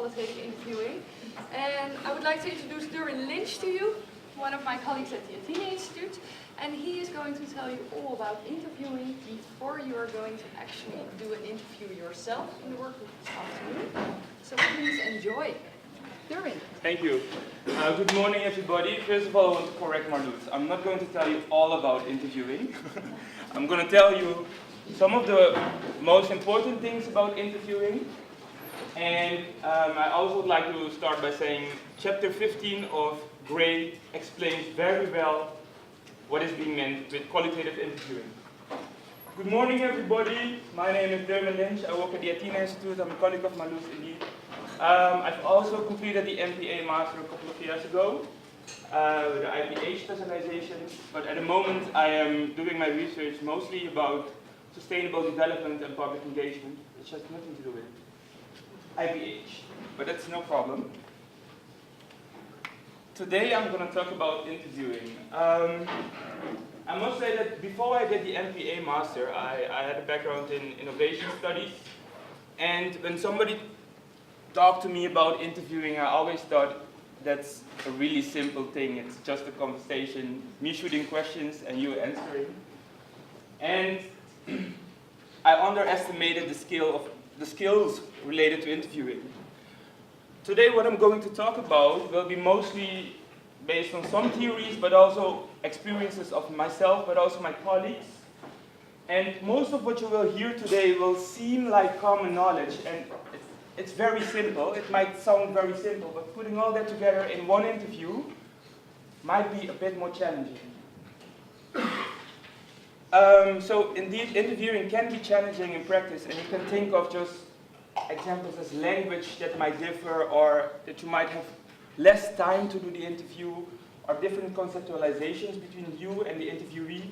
qualitative interviewing. And I would like to introduce Durin Lynch to you, one of my colleagues at the Athena Institute. And he is going to tell you all about interviewing before you are going to actually do an interview yourself in the workgroup this afternoon. So please enjoy. Durin. Thank you. Good morning, everybody. First of all, I want to correct Marloes. I'm not going to tell you all about interviewing. I'm going to tell you some of the most important things about interviewing. And I also would like to start by saying chapter 15 of Gray explains very well what is being meant with qualitative interviewing. Good morning, everybody. My name is Durin Lynch. I work at the Athena Institute. I'm a colleague of Marloes indeed. I've also completed the MPA Master a couple of years ago with the IPH specialization. But at the moment, I am doing my research mostly about sustainable development and public engagement, which has nothing to do with IPH, but that's no problem. Today I'm going to talk about interviewing. I must say that before I did the MPA Master, I had a background in innovation studies. And when somebody talked to me about interviewing, I always thought that's a really simple thing. It's just a conversation, me shooting questions and you answering. And I underestimated the skills related to interviewing. Today what I'm going to talk about will be mostly based on some theories, but also experiences of myself, but also my colleagues. And most of what you will hear today will seem like common knowledge, and it's very simple. It might sound very simple, but putting all that together in one interview might be a bit more challenging. So indeed, interviewing can be challenging in practice, and you can think of just examples as language that might differ, or that you might have less time to do the interview, or different conceptualizations between you and the interviewee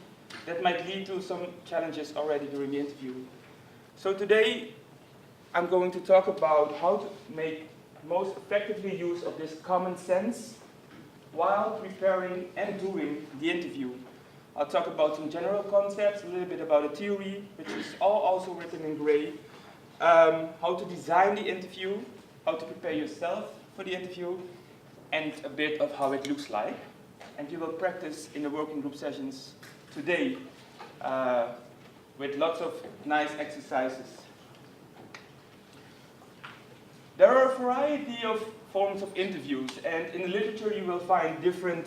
that might lead to some challenges already during the interview. So today, I'm going to talk about how to make most effectively use of this common sense while preparing and doing the interview. I'll talk about some general concepts, a little bit about a theory, which is all also written in Gray, how to design the interview, how to prepare yourself for the interview, and a bit of how it looks like. And you will practice in the working group sessions today with lots of nice exercises. There are a variety of forms of interviews, and in the literature you will find different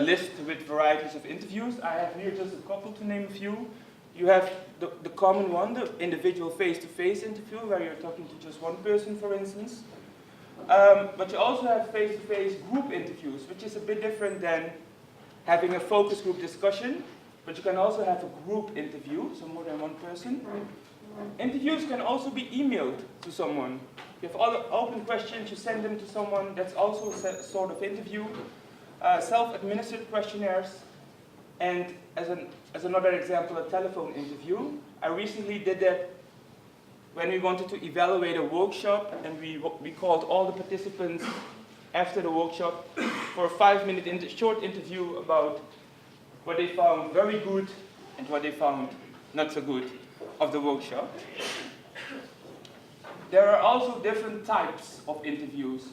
lists with varieties of interviews. I have here just a couple to name a few. You have the common one, the individual face-to-face interview, where you're talking to just one person, for instance. But you also have face-to-face group interviews, which is a bit different than having a focus group discussion. But you can also have a group interview, so more than one person. Interviews can also be emailed to someone. You have all the open questions, you send them to someone. That's also a sort of interview. Self-administered questionnaires. And as another example, a telephone interview. I recently did that when we wanted to evaluate a workshop, and we called all the participants after the workshop for a 5-minute short interview about what they found very good and what they found not so good of the workshop. There are also different types of interviews.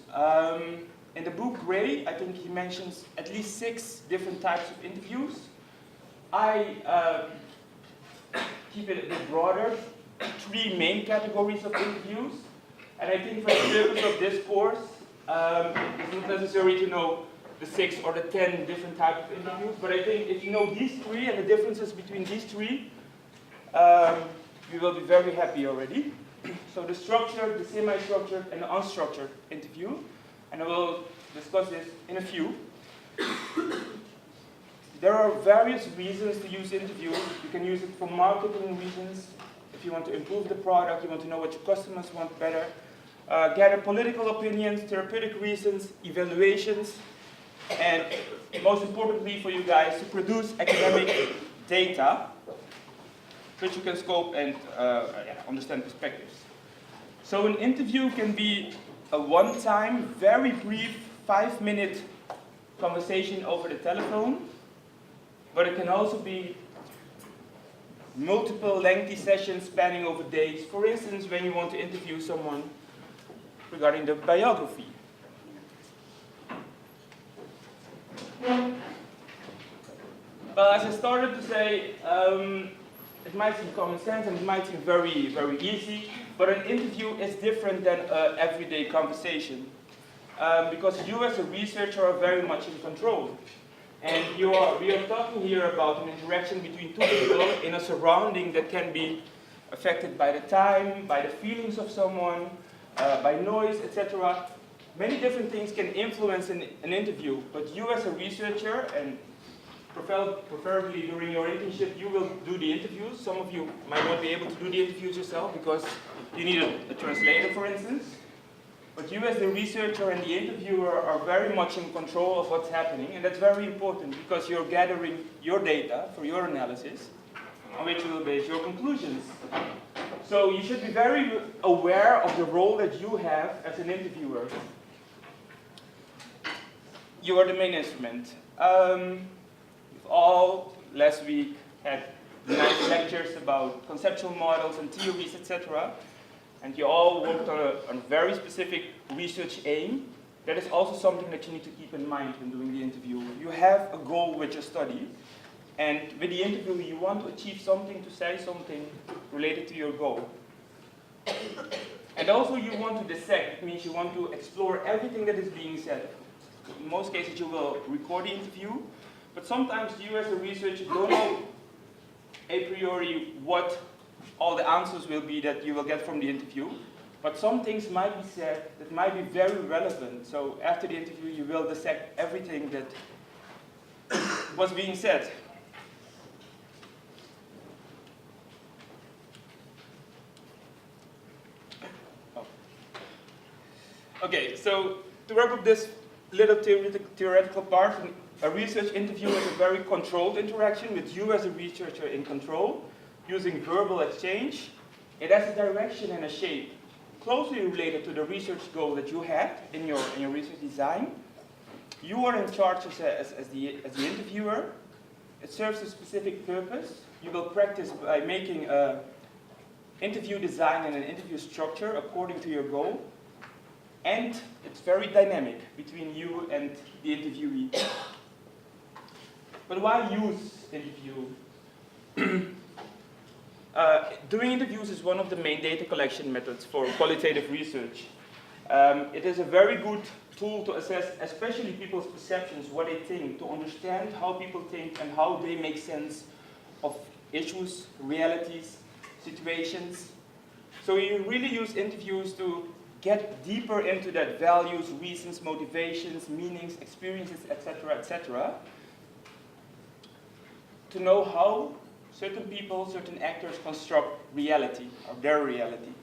In the book Gray, I think he mentions at least 6 different types of interviews. I keep it a bit broader, 3 main categories of interviews. And I think for the purpose of this course, it's not necessary to know the 6 or the 10 different types of interviews, but I think if you know these 3 and the differences between these 3, you will be very happy already. So the structured, the semi-structured, and the unstructured interview. And I will discuss this in a few. There are various reasons to use interviews. You can use it for marketing reasons. If you want to improve the product, you want to know what your customers want better. Gather political opinions, therapeutic reasons, evaluations, and most importantly for you guys, to produce academic data which you can scope and understand perspectives. So an interview can be a one-time, very brief, 5-minute conversation over the telephone, but it can also be multiple lengthy sessions spanning over days. For instance, when you want to interview someone regarding the biography. Well, as I started to say, it might seem common sense and it might seem very, very easy, but an interview is different than an everyday conversation. Because you as a researcher are very much in control. And we are talking here about an interaction between two people in a surrounding that can be affected by the time, by the feelings of someone, by noise, etc. Many different things can influence an interview, but you as a researcher, and preferably during your internship, you will do the interviews. Some of you might not be able to do the interviews yourself because you need a translator, for instance. But you as the researcher and the interviewer are very much in control of what's happening, and that's very important because you're gathering your data for your analysis on which you will base your conclusions. So you should be very aware of the role that you have as an interviewer. You are the main instrument. We've all, last week, had nice lectures about conceptual models and theories, etc. And you all worked on a very specific research aim. That is also something that you need to keep in mind when doing the interview. You have a goal with your study, and with the interview you want to achieve something, to say something related to your goal. And also you want to dissect, it means you want to explore everything that is being said. In most cases you will record the interview, but sometimes you as a researcher don't know a priori what all the answers will be that you will get from the interview, but some things might be said that might be very relevant. So after the interview you will dissect everything that was being said. Oh. Okay, so to wrap up this little theoretical part, a research interview is a very controlled interaction with you as a researcher in control, using verbal exchange. It has a direction and a shape closely related to the research goal that you had in your research design. You are in charge as the interviewer. It serves a specific purpose. You will practice by making an interview design and an interview structure according to your goal. And it's very dynamic between you and the interviewee. But why use interview? Doing interviews is one of the main data collection methods for qualitative research. It is a very good tool to assess especially people's perceptions, what they think, to understand how people think and how they make sense of issues, realities, situations. So you really use interviews to get deeper into that values, reasons, motivations, meanings, experiences, etc., etc., to know how certain people, certain actors construct reality, or their reality.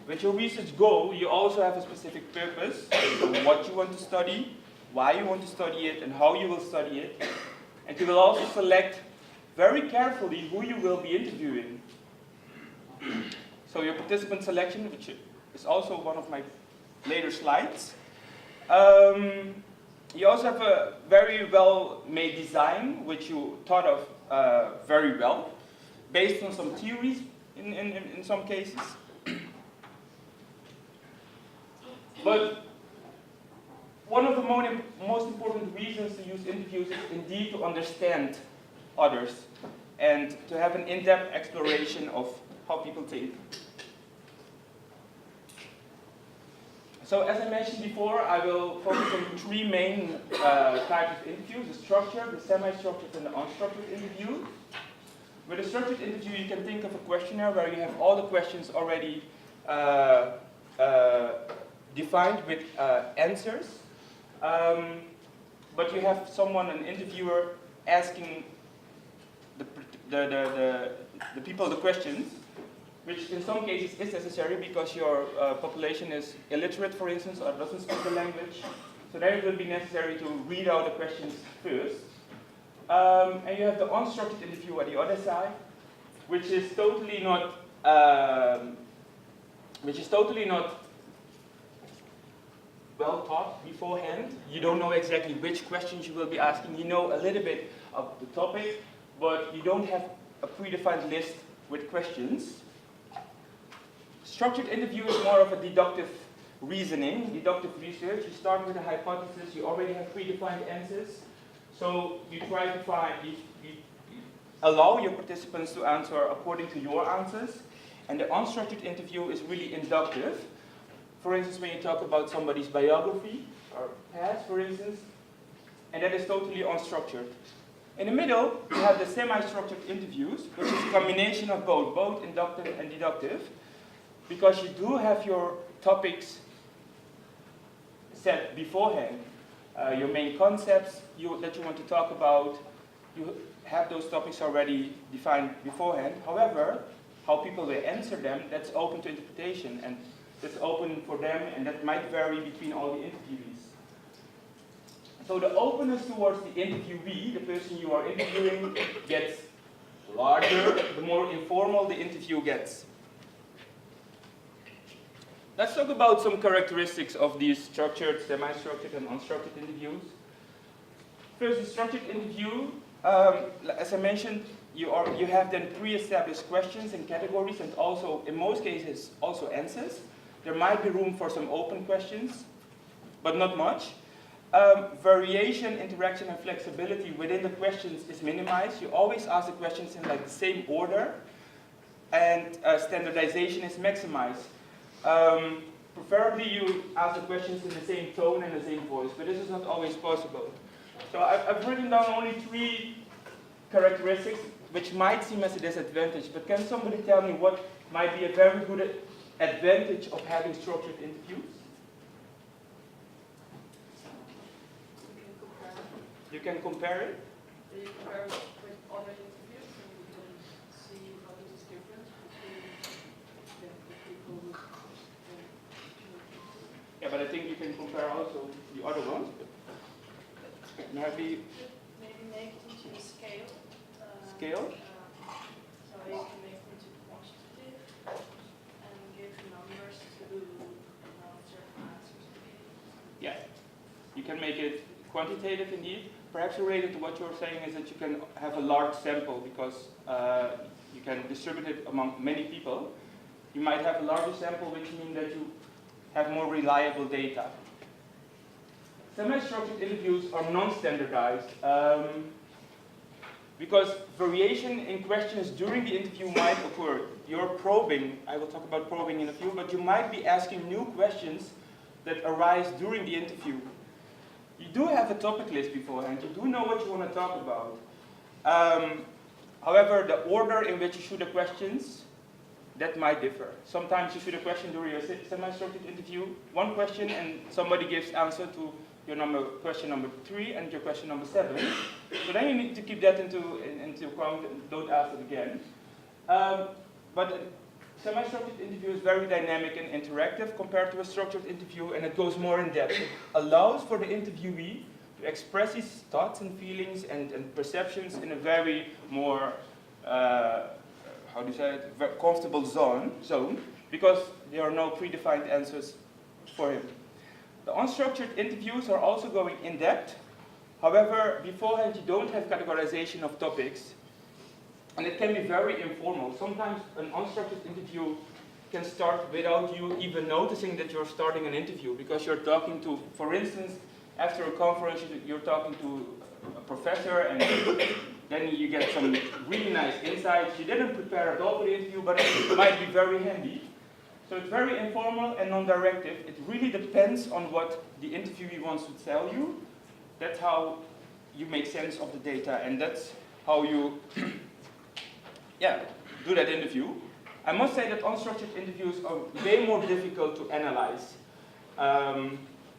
With your research goal, you also have a specific purpose, what you want to study, why you want to study it, and how you will study it. And you will also select very carefully who you will be interviewing. So your participant selection, which is also one of my later slides. You also have a very well-made design, which you thought of very well, based on some theories in some cases. But one of the most important reasons to use interviews is indeed to understand others and to have an in-depth exploration of how people think. So as I mentioned before, I will focus on three main types of interviews: the structured, the semi-structured, and the unstructured interview. With a structured interview, you can think of a questionnaire where you have all the questions already defined with answers. But you have someone, an interviewer, asking the people the questions, which in some cases is necessary because your population is illiterate, for instance, or doesn't speak the language. So there it will be necessary to read out the questions first. And you have the unstructured interview at the other side, which is totally not well taught beforehand. You don't know exactly which questions you will be asking. You know a little bit of the topic, but you don't have a predefined list with questions. Structured interview is more of a deductive reasoning, deductive research. You start with a hypothesis, you already have predefined answers. So you try to find, you allow your participants to answer according to your answers. And the unstructured interview is really inductive. For instance, when you talk about somebody's biography or past, for instance, and that is totally unstructured. In the middle, you have the semi-structured interviews, which is a combination of both inductive and deductive, because you do have your topics set beforehand. Your main concepts that you want to talk about, you have those topics already defined beforehand. However, how people will answer them, that's open to interpretation, and that's open for them, and that might vary between all the interviewees. So the openness towards the interviewee, the person you are interviewing, gets larger the more informal the interview gets. Let's talk about some characteristics of these structured, semi-structured, and unstructured interviews. First, the structured interview, as I mentioned, you have then pre-established questions and categories, and also, in most cases, also answers. There might be room for some open questions, but not much. Variation, interaction, and flexibility within the questions is minimized. You always ask the questions in like the same order, and standardization is maximized. Preferably you ask the questions in the same tone and the same voice, but this is not always possible. So I've written down only 3 characteristics which might seem as a disadvantage, but can somebody tell me what might be a very good advantage of having structured interviews? You can compare it? You compare it with other interviews and you can see what is different between the people who Yeah, but I think you can compare also the other ones. Maybe make it into a scale. Scale? So you can make it into quantitative and give numbers to certain answers. Yeah, you can make it quantitative indeed. Perhaps related to what you're saying is that you can have a large sample because you can distribute it among many people. You might have a larger sample, which means that you have more reliable data. Semi-structured interviews are non-standardized because variation in questions during the interview might occur. You're probing, I will talk about probing in a few, but you might be asking new questions that arise during the interview. You do have a topic list beforehand, you do know what you want to talk about. However, the order in which you shoot the questions, that might differ. Sometimes you shoot a question during your semi-structured interview, one question, and somebody gives answer to your question number 3 and your question number 7. So then you need to keep that into account and don't ask it again. But a semi-structured interview is very dynamic and interactive compared to a structured interview, and it goes more in depth. It allows for the interviewee to express his thoughts and feelings and perceptions in a very more, how do you say it, very comfortable zone, because there are no predefined answers for him. The unstructured interviews are also going in depth. However, beforehand you don't have categorization of topics, and it can be very informal. Sometimes an unstructured interview can start without you even noticing that you're starting an interview, because you're talking to, for instance, after a conference, you're talking to a professor, and then you get some really nice insights. You didn't prepare at all for the interview, but it might be very handy. So it's very informal and non-directive. It really depends on what the interviewee wants to tell you. That's how you make sense of the data, and that's how you do that interview. I must say that unstructured interviews are way more difficult to analyze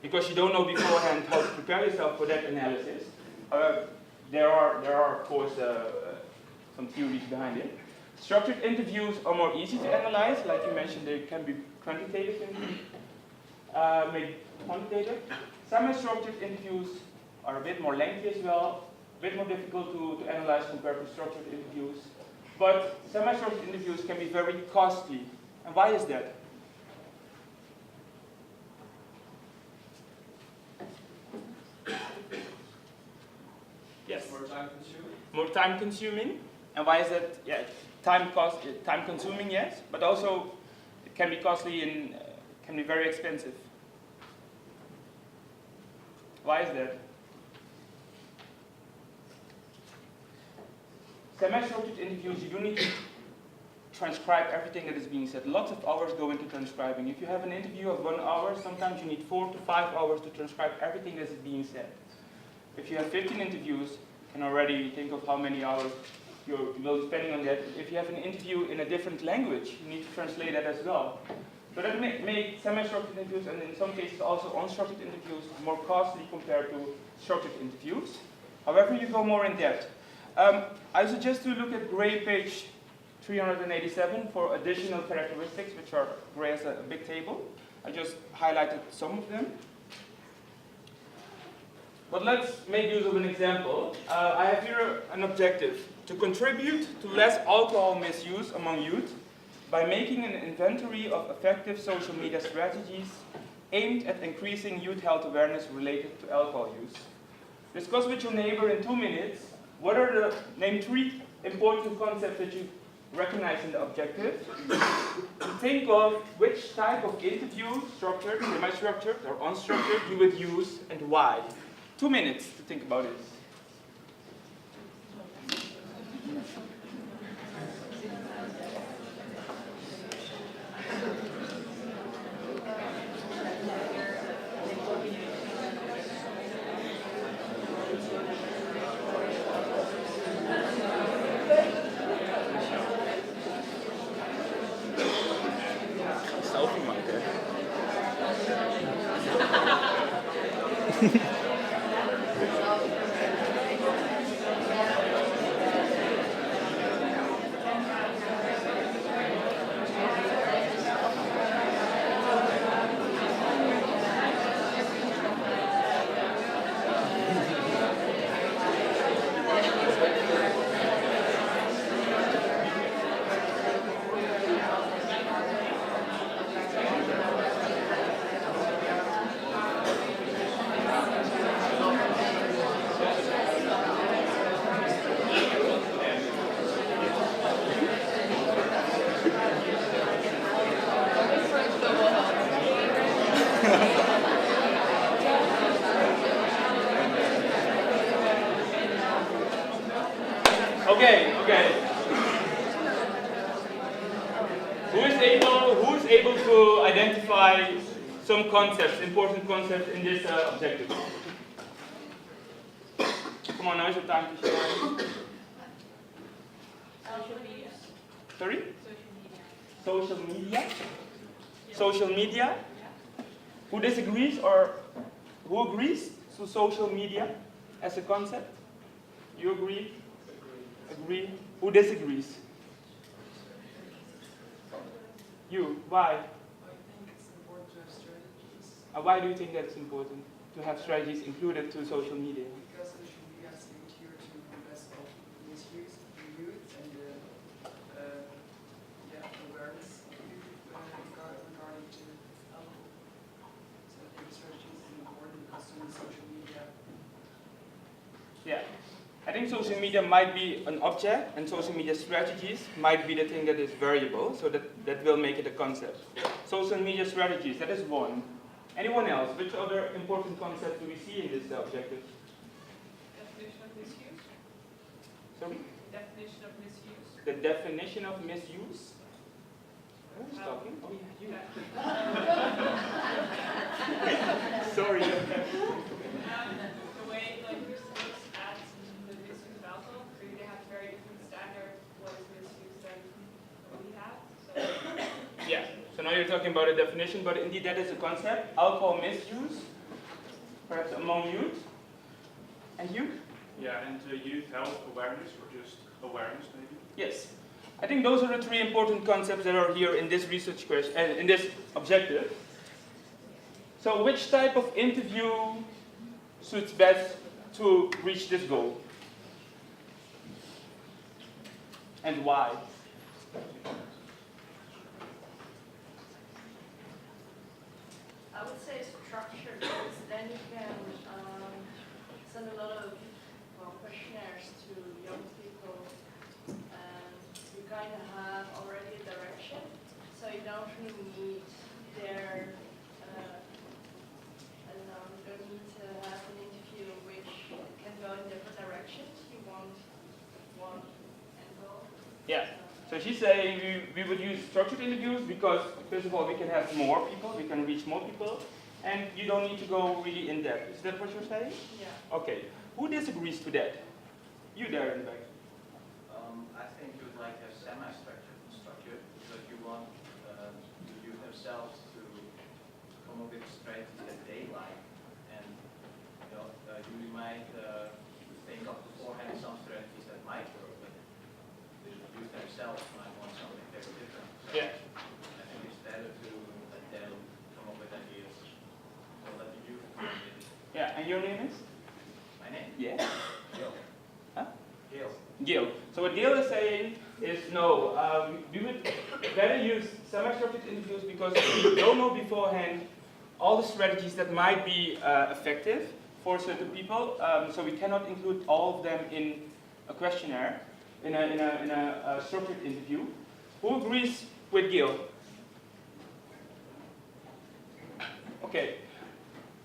because you don't know beforehand how to prepare yourself for that analysis. There are of course some theories behind it. Structured interviews are more easy to analyze, like you mentioned. They can be quantitative and maybe quantitative. Semi-structured interviews are a bit more lengthy as well, a bit more difficult to analyze compared to structured interviews. But semi-structured interviews can be very costly. And why is that? Yes. More time consuming. More time consuming. And why is that? Yeah, time consuming, yes, but also it can be costly and can be very expensive. Why is that? Semi-structured interviews, you do need to transcribe everything that is being said. Lots of hours go into transcribing. If you have an interview of 1 hour, sometimes you need 4 to 5 hours to transcribe everything that is being said. If you have 15 interviews, you can already think of how many hours you will be spending on that. If you have an interview in a different language, you need to translate that as well. So that makes semi-structured interviews, and in some cases also unstructured interviews, more costly compared to structured interviews. However, you go more in depth. I suggest to look at gray page 387 for additional characteristics, which are gray as a big table. I just highlighted some of them. But let's make use of an example. I have here an objective: to contribute to less alcohol misuse among youth by making an inventory of effective social media strategies aimed at increasing youth health awareness related to alcohol use. Discuss with your neighbor in 2 minutes what are the name 3 important concepts that you recognize in the objective. Think of which type of interview, structured, semi-structured, or unstructured, you would use and why. 2 minutes to think about it. Selfie mic there. Okay. Who is able to identify some concepts, important concepts in this objective? Come on, now is your time to share. Social media. Sorry? Social media. Social media? Social media? Who disagrees or who agrees to social media as a concept? You agree? Agree. Who disagrees? You. Why? I think it's important to have strategies Why do you think that's important to have strategies included to social media? because social media is linked here to less of misuse of the youth and awareness of youth regarding to alcohol. So I think strategies is important because on social media. Yeah. I think social media might be an object, and social media strategies might be the thing that is variable, so that will make it a concept. Social media strategies, that is one. Anyone else? Which other important concept do we see in this objective? Definition of misuse. Sorry? Definition of misuse. The definition of misuse? Who's talking? Oh yeah, you. Sorry. The way like your looks at the misuse of alcohol, they have very different standards what is misuse than what we have. So Yeah. So now you're talking about a definition, but indeed that is a concept. Alcohol misuse, perhaps among youth. And you? Yeah, and youth health awareness, or just awareness maybe? Yes. I think those are the 3 important concepts that are here in this research question, in this objective. So which type of interview suits best to reach this goal? And why? I would say structured because then you can send a lot of questionnaires to young people and you kind of have already a direction, so you don't really Yeah. So she's saying we would use structured interviews because, first of all, we can have more people, we can reach more people, and you don't need to go really in depth. Is that what you're saying? Yeah. Okay. Who disagrees to that? You there in the back. I think you would like to have semi-structured because you want the youth themselves to come up with strategies that they like, and you might think of beforehand some strategies that might work, but the youth themselves might want something very different. So Yeah. I think it's better to let them come up with ideas. So let the youth come up with it. Yeah. And your name is? My name? Yeah. Gil. Huh? Gil. Gil. So what Gil is saying is no, we would better use semi-structured interviews because we don't know beforehand all the strategies that might be effective for certain people. So we cannot include all of them in a questionnaire, in a structured interview. Who agrees with Gil? Okay.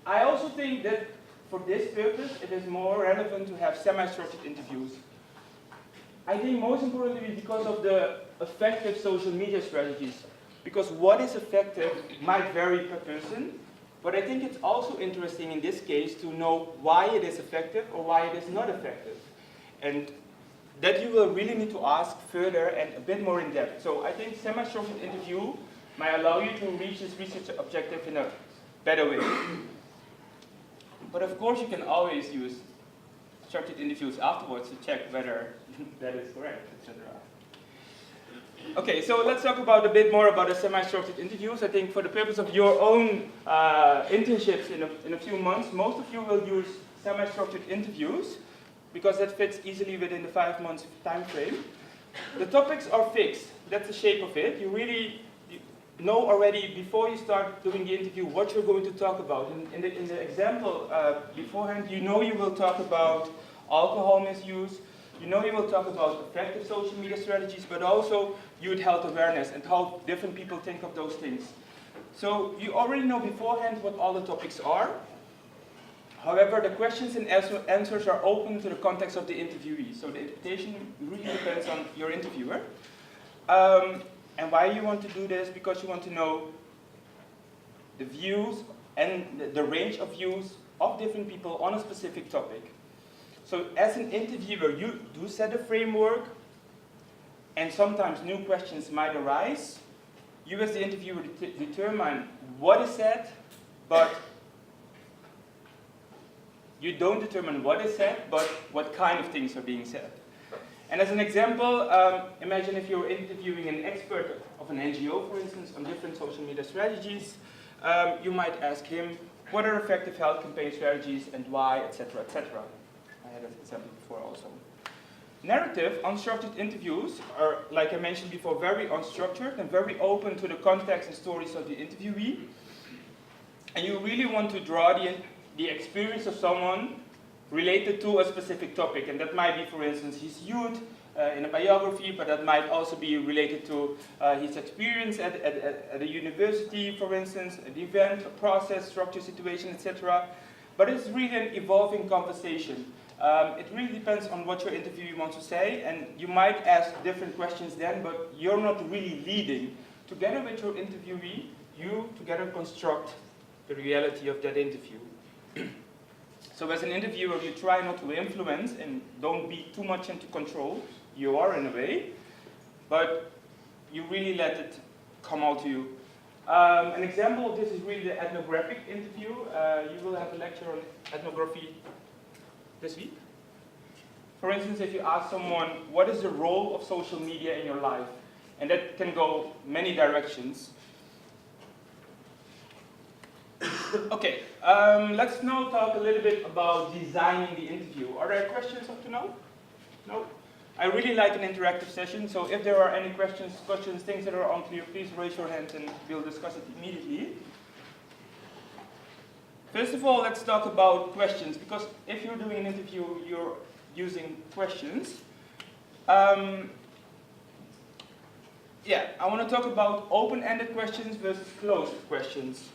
I also think that for this purpose, it is more relevant to have semi-structured interviews. I think most importantly because of the effective social media strategies. Because what is effective might vary per person, but I think it's also interesting in this case to know why it is effective or why it is not effective. And that you will really need to ask further and a bit more in depth. So I think semi-structured interview might allow you to reach this research objective in a better way. But of course you can always use structured interviews afterwards to check whether that is correct, etc. Okay, so let's talk about a bit more about the semi-structured interviews. I think for the purpose of your own internships in a few months, most of you will use semi-structured interviews because that fits easily within the 5 months time frame. The topics are fixed. That's the shape of it. You really know already before you start doing the interview what you're going to talk about. In the example beforehand, you know you will talk about alcohol misuse, you know you will talk about effective social media strategies, but also youth health awareness and how different people think of those things. So you already know beforehand what all the topics are. However, the questions and answers are open to the context of the interviewee. So the interpretation really depends on your interviewer. And why you want to do this? Because you want to know the views and the range of views of different people on a specific topic. So as an interviewer, you do set a framework, and sometimes new questions might arise. You as the interviewer determine what is said, but you don't determine what is said, but what kind of things are being said. And as an example, imagine if you're interviewing an expert of an NGO, for instance, on different social media strategies. You might ask him, what are effective health campaign strategies and why, etc., etc. I had an example before also. Narrative, unstructured interviews are, like I mentioned before, very unstructured and very open to the context and stories of the interviewee. And you really want to draw the experience of someone related to a specific topic. And that might be, for instance, his youth in a biography, but that might also be related to his experience at a university, for instance, an event, a process, structure, situation, etc. But it's really an evolving conversation. It really depends on what your interviewee wants to say, and you might ask different questions then, but you're not really leading. Together with your interviewee, you together construct the reality of that interview. So as an interviewer, you try not to influence and don't be too much into control. You are in a way, but you really let it come out to you. An example of this is really the ethnographic interview. You will have a lecture on ethnography this week. For instance, if you ask someone, what is the role of social media in your life? And that can go many directions. Okay, let's now talk a little bit about designing the interview. Are there questions up to now? No? I really like an interactive session, so if there are any questions, things that are unclear, please raise your hand and we'll discuss it immediately. First of all, let's talk about questions, because if you're doing an interview, you're using questions. I want to talk about open-ended questions versus closed questions.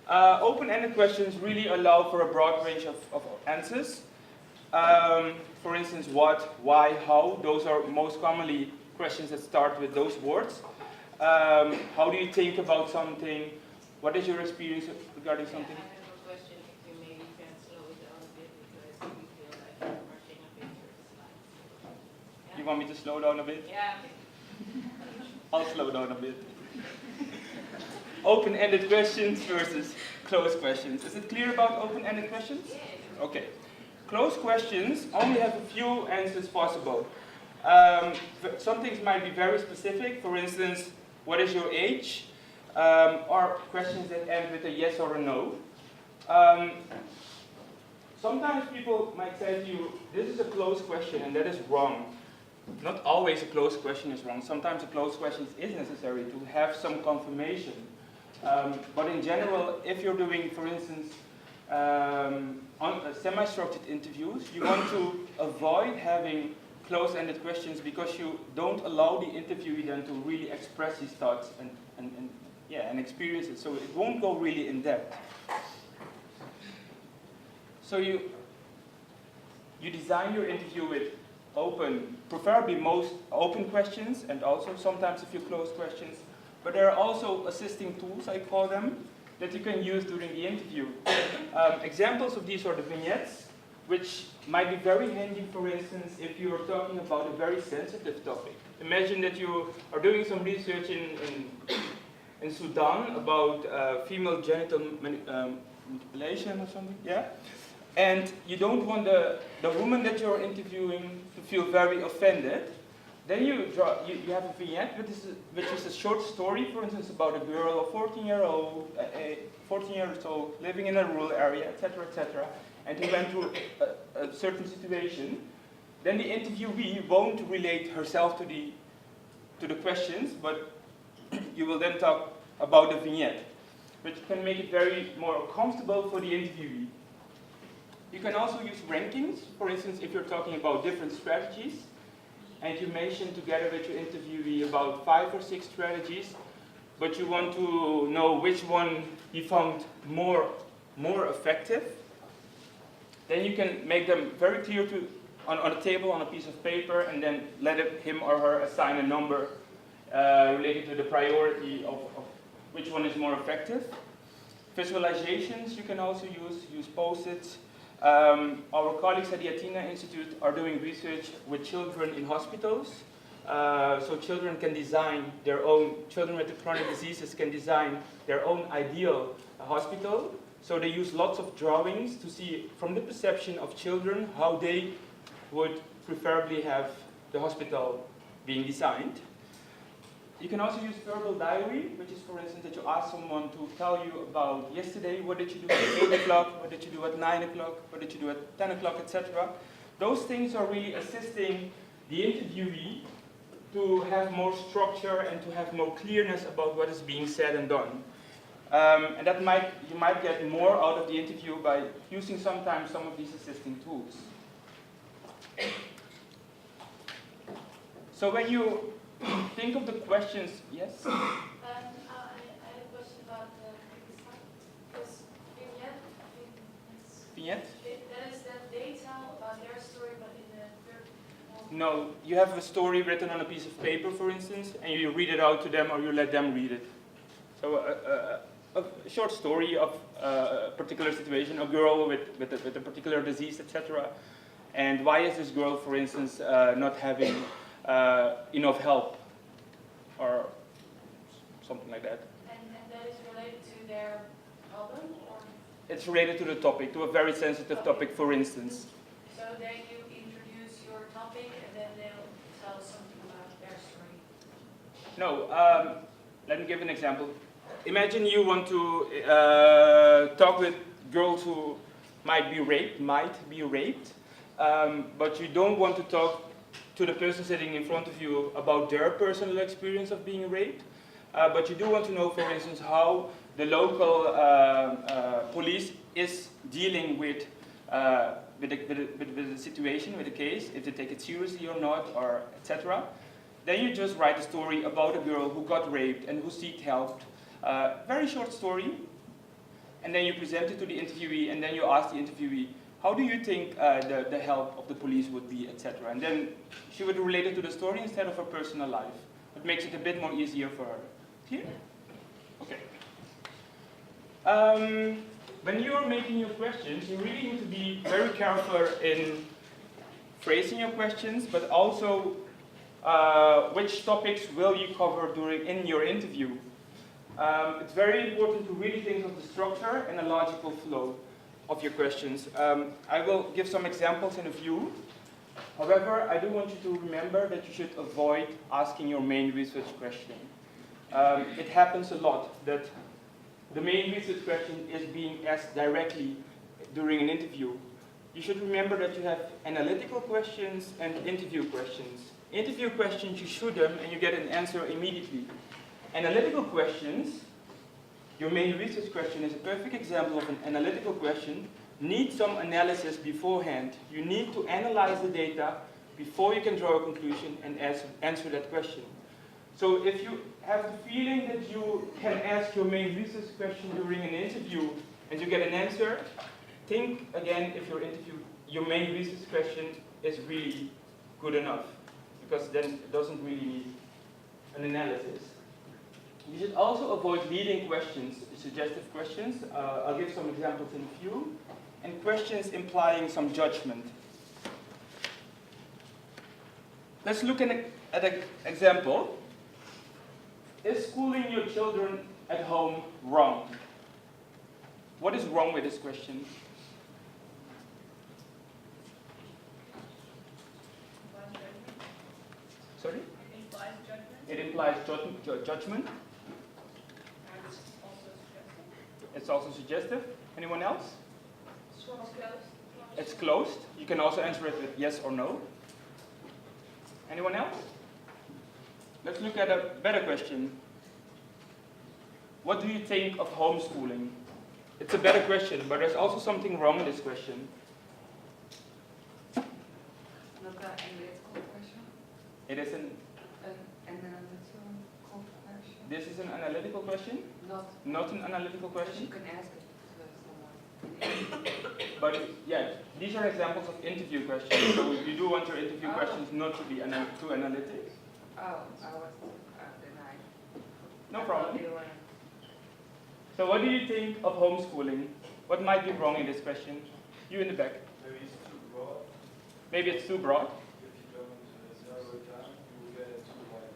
Open-ended questions really allow for a broad range of answers. For instance, what, why, how, those are most commonly questions that start with those words. How do you think about something? What is your experience regarding something? I have a question. If you maybe can slow it down a bit because we feel like you're rushing a bit through the slides. You want me to slow down a bit? Yeah. I'll slow down a bit. Open-ended questions versus closed questions. Is it clear about open-ended questions? Yeah. Okay. Closed questions only have a few answers possible. Some things might be very specific. For instance, what is your age? Or questions that end with a yes or a no. Sometimes people might say to you, this is a closed question, and that is wrong. Not always a closed question is wrong. Sometimes a closed question is necessary to have some confirmation. But in general, if you're doing, for instance, semi-structured interviews, you want to avoid having closed-ended questions because you don't allow the interviewee then to really express his thoughts and experience it. So it won't go really in depth. So you design your interview with preferably most open questions, and also sometimes a few closed questions. But there are also assisting tools, I call them, that you can use during the interview. Examples of these are the vignettes, which might be very handy, for instance, if you are talking about a very sensitive topic. Imagine that you are doing some research in Sudan about female genital manipulation or something, yeah? And you don't want the woman that you're interviewing to feel very offended. Then you have a vignette, which is a short story, for instance, about a girl, a 14 years old, living in a rural area, etc., and who went through a certain situation. Then the interviewee won't relate herself to the questions, but you will then talk about the vignette, which can make it very more comfortable for the interviewee. You can also use rankings, for instance, if you're talking about different strategies, and you mention together with your interviewee about 5 or 6 strategies, but you want to know which one he found more effective, then you can make them very clear on a table, on a piece of paper, and then let him or her assign a number related to the priority of which one is more effective. Visualizations you can also use post-its. Our colleagues at the Athena Institute are doing research with children in hospitals. So children with chronic diseases can design their own ideal hospital. So they use lots of drawings to see from the perception of children how they would preferably have the hospital being designed. You can also use verbal diary, which is, for instance, that you ask someone to tell you about yesterday, what did you do at 8 o'clock, what did you do at 9 o'clock, what did you do at 10 o'clock, etc. Those things are really assisting the interviewee to have more structure and to have more clearness about what is being said and done. And that you might get more out of the interview by using sometimes some of these assisting tools. So when you think of the questions, yes? I had a question about the previous slide. Because vignette, I think Vignette? that is that they tell about their story, but in the third person. No, you have a story written on a piece of paper, for instance, and you read it out to them or you let them read it. So a short story of a particular situation, a girl with a particular disease, etc. And why is this girl, for instance, not having enough help or something like that. And that is related to their problem, or? It's related to the topic, to a very sensitive topic, for instance. So then you introduce your topic and then they'll tell something about their story. No, let me give an example. Imagine you want to talk with girls who might be raped, but you don't want to talk to the person sitting in front of you about their personal experience of being raped, but you do want to know, for instance, how the local police is dealing with the situation, with the case, if they take it seriously or not, or etc. Then you just write a story about a girl who got raped and who sought help. Very short story, and then you present it to the interviewee, and then you ask the interviewee, how do you think the help of the police would be, etc. And then she would relate it to the story instead of her personal life. It makes it a bit more easier for her. Clear? Okay. When you're making your questions, you really need to be very careful in phrasing your questions, but also which topics will you cover in your interview. It's very important to really think of the structure and a logical flow of your questions. I will give some examples in a few. However, I do want you to remember that you should avoid asking your main research question. It happens a lot that the main research question is being asked directly during an interview. You should remember that you have analytical questions and interview questions. Interview questions, you shoot them and you get an answer immediately. Analytical questions, your main research question is a perfect example of an analytical question, need some analysis beforehand. You need to analyze the data before you can draw a conclusion and answer that question. So if you have the feeling that you can ask your main research question during an interview and you get an answer, think again if your main research question is really good enough, because then it doesn't really need an analysis. You should also avoid leading questions, suggestive questions. I'll give some examples in a few. And questions implying some judgment. Let's look at an example. Is schooling your children at home wrong? What is wrong with this question? Sorry? It implies judgment. It implies judgment. And it's also suggestive. It's also suggestive. Anyone else? It's closed. It's closed. You can also answer it with yes or no. Anyone else? Let's look at a better question. What do you think of homeschooling? It's a better question, but there's also something wrong with this question. Not an analytical question. It is an Analytical question. This is an analytical question, not an analytical question. You can ask it to someone. But yeah, these are examples of interview questions. So you do want your interview questions not to be too analytic. Oh, I was denied. No problem. So what do you think of homeschooling? What might be wrong in this question? You in the back. Maybe it's too broad. Maybe it's too broad. If you don't narrow it down, you will get too wide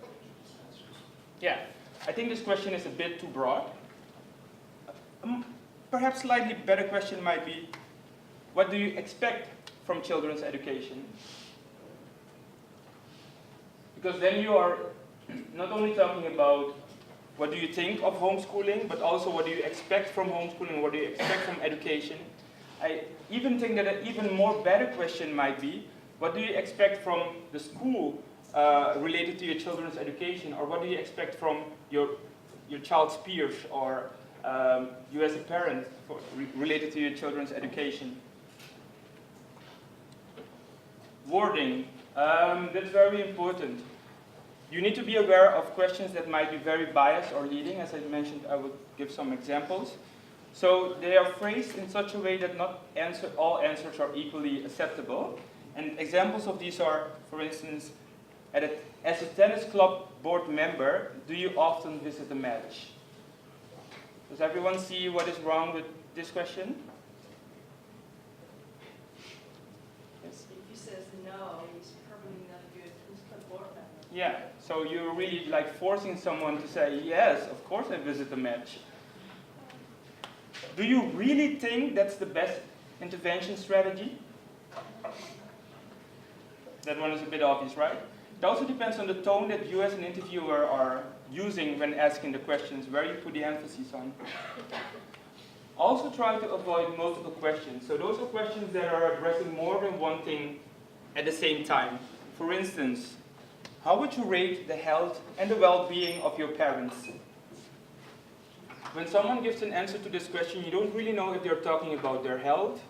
answers. Yeah, I think this question is a bit too broad. Perhaps slightly better question might be, what do you expect from children's education? Because then you are not only talking about what do you think of homeschooling, but also what do you expect from homeschooling, what do you expect from education. I even think that an even more better question might be, what do you expect from the school related to your children's education, or what do you expect from your child's peers, or you as a parent related to your children's education. Wording, that's very important. You need to be aware of questions that might be very biased or leading. As I mentioned, I will give some examples. So they are phrased in such a way that not all answers are equally acceptable. And examples of these are, for instance, as a tennis club board member, do you often visit a match? Does everyone see what is wrong with this question? Yes? If he says no, he's probably not a good club board member. Yeah, so you're really like forcing someone to say, yes, of course I visit a match. Do you really think that's the best intervention strategy? That one is a bit obvious, right? It also depends on the tone that you as an interviewer are using when asking the questions, where you put the emphasis on. Also try to avoid multiple questions. So those are questions that are addressing more than one thing at the same time. For instance, how would you rate the health and the well-being of your parents? When someone gives an answer to this question, you don't really know if they're talking about their health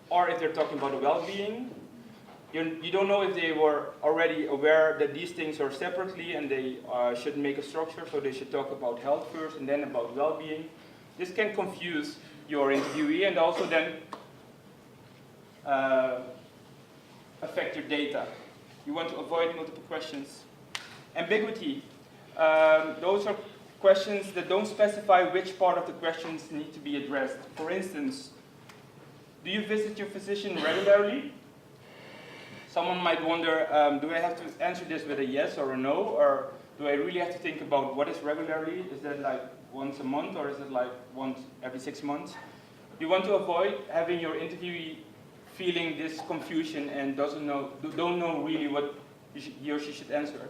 or if they're talking about the well-being. You don't know if they were already aware that these things are separately and they should make a structure, so they should talk about health first and then about well-being. This can confuse your interviewee and also then affect your data. You want to avoid multiple questions. Ambiguity. Those are questions that don't specify which part of the questions need to be addressed. For instance, do you visit your physician regularly? Someone might wonder, do I have to answer this with a yes or a no? Or do I really have to think about what is regularly? Is that like once a month, or is it like once every 6 months? You want to avoid having your interviewee feeling this confusion and don't know really what he or she should answer.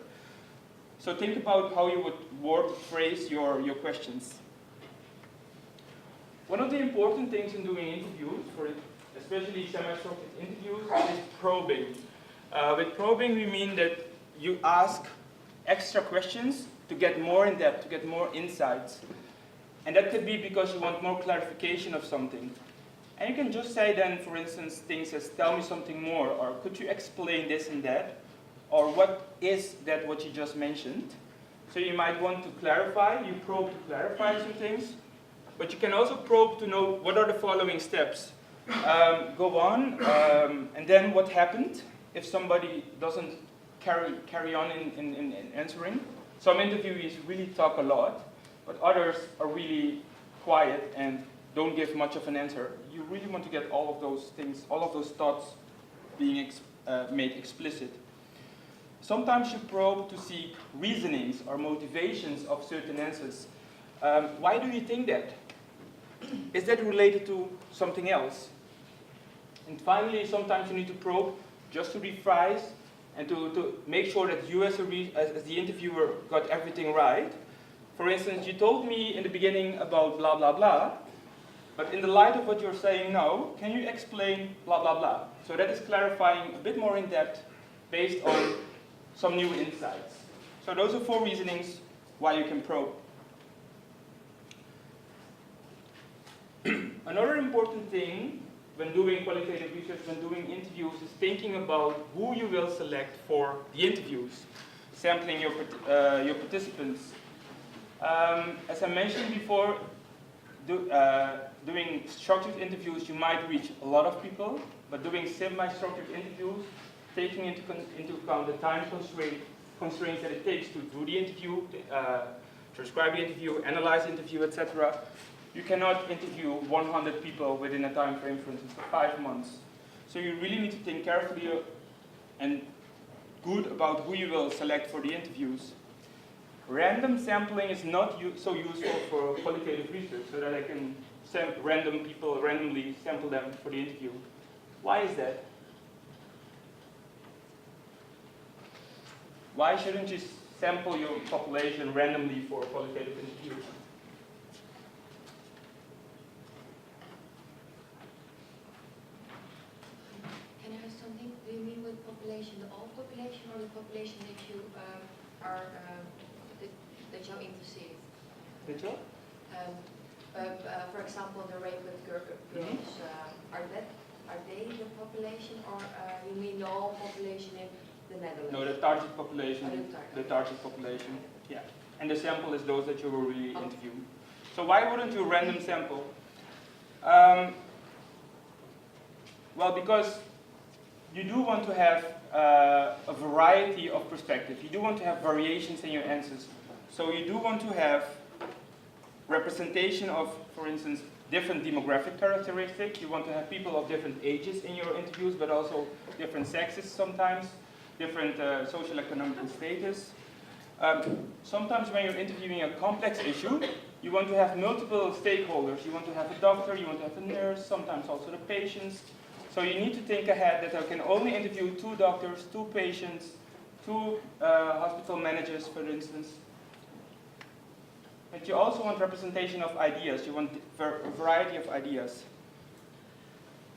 So think about how you would phrase your questions. One of the important things in doing interviews, especially semi-structured interviews, is probing. With probing, we mean that you ask extra questions to get more in depth, to get more insights. And that could be because you want more clarification of something. And you can just say then, for instance, things as, tell me something more, or could you explain this and that, or what is that what you just mentioned? So you might want to clarify, you probe to clarify some things, but you can also probe to know what are the following steps. Go on, and then what happened if somebody doesn't carry on in answering. Some interviewees really talk a lot, but others are really quiet and don't give much of an answer. You really want to get all of those things, all of those thoughts being made explicit. Sometimes you probe to seek reasonings or motivations of certain answers. Why do you think that? Is that related to something else? And finally, sometimes you need to probe just to rephrase and to make sure that you as the interviewer got everything right. For instance, you told me in the beginning about blah, blah, blah, but in the light of what you're saying now, can you explain blah, blah, blah? So that is clarifying a bit more in depth based on some new insights. So those are 4 reasonings why you can probe. Another important thing when doing qualitative research, when doing interviews, is thinking about who you will select for the interviews, sampling your participants. As I mentioned before, doing structured interviews, you might reach a lot of people, but doing semi-structured interviews, taking into account the time constraints that it takes to do the interview, transcribe the interview, analyze the interview, etc. You cannot interview 100 people within a time frame, for instance, for 5 months. So you really need to think carefully and good about who you will select for the interviews. Random sampling is not so useful for qualitative research, so that I can randomly sample them for the interview. Why is that? Why shouldn't you sample your population randomly for qualitative interviews? Can I ask something? Do you mean with population the all population or the population that you that you're interested? Did you? For example, the rape with girls, are they the population, or you mean the whole population in the Netherlands? No, the target population. The target population. Yeah. And the sample is those that you will really interview. So why wouldn't you random sample? Well, because you do want to have a variety of perspectives. You do want to have variations in your answers. So you do want to have representation of, for instance, different demographic characteristics. You want to have people of different ages in your interviews, but also different sexes sometimes, different social economic status. Sometimes when you're interviewing a complex issue, you want to have multiple stakeholders. You want to have a doctor, you want to have a nurse, sometimes also the patients. So you need to think ahead that I can only interview 2 doctors, 2 patients, 2 hospital managers, for instance. But you also want representation of ideas. You want a variety of ideas.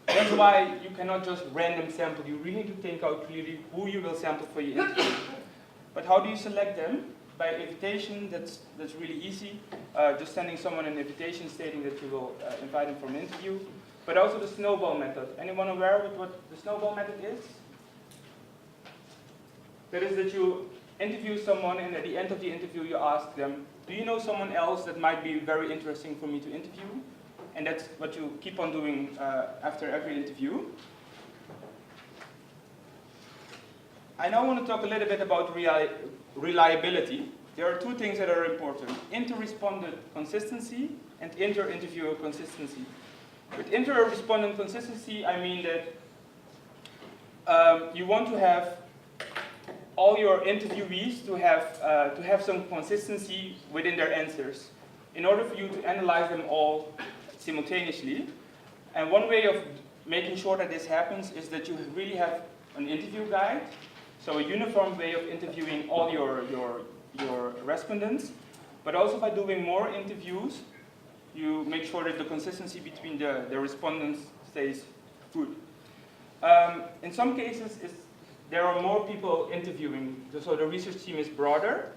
That's why you cannot just random sample. You really need to think out clearly who you will sample for your interview. But how do you select them? By invitation, that's really easy. Just sending someone an invitation stating that you will invite them for an interview. But also the snowball method. Anyone aware of what the snowball method is? That is that you interview someone, and at the end of the interview you ask them, do you know someone else that might be very interesting for me to interview? And that's what you keep on doing after every interview. I now want to talk a little bit about reliability. There are two things that are important: inter-respondent consistency and inter-interviewer consistency. With inter-respondent consistency, I mean that you want to have all your interviewees to have some consistency within their answers, in order for you to analyze them all simultaneously. And one way of making sure that this happens is that you really have an interview guide, so a uniform way of interviewing all your respondents. But also by doing more interviews, you make sure that the consistency between the respondents stays good. In some cases, there are more people interviewing, so the research team is broader.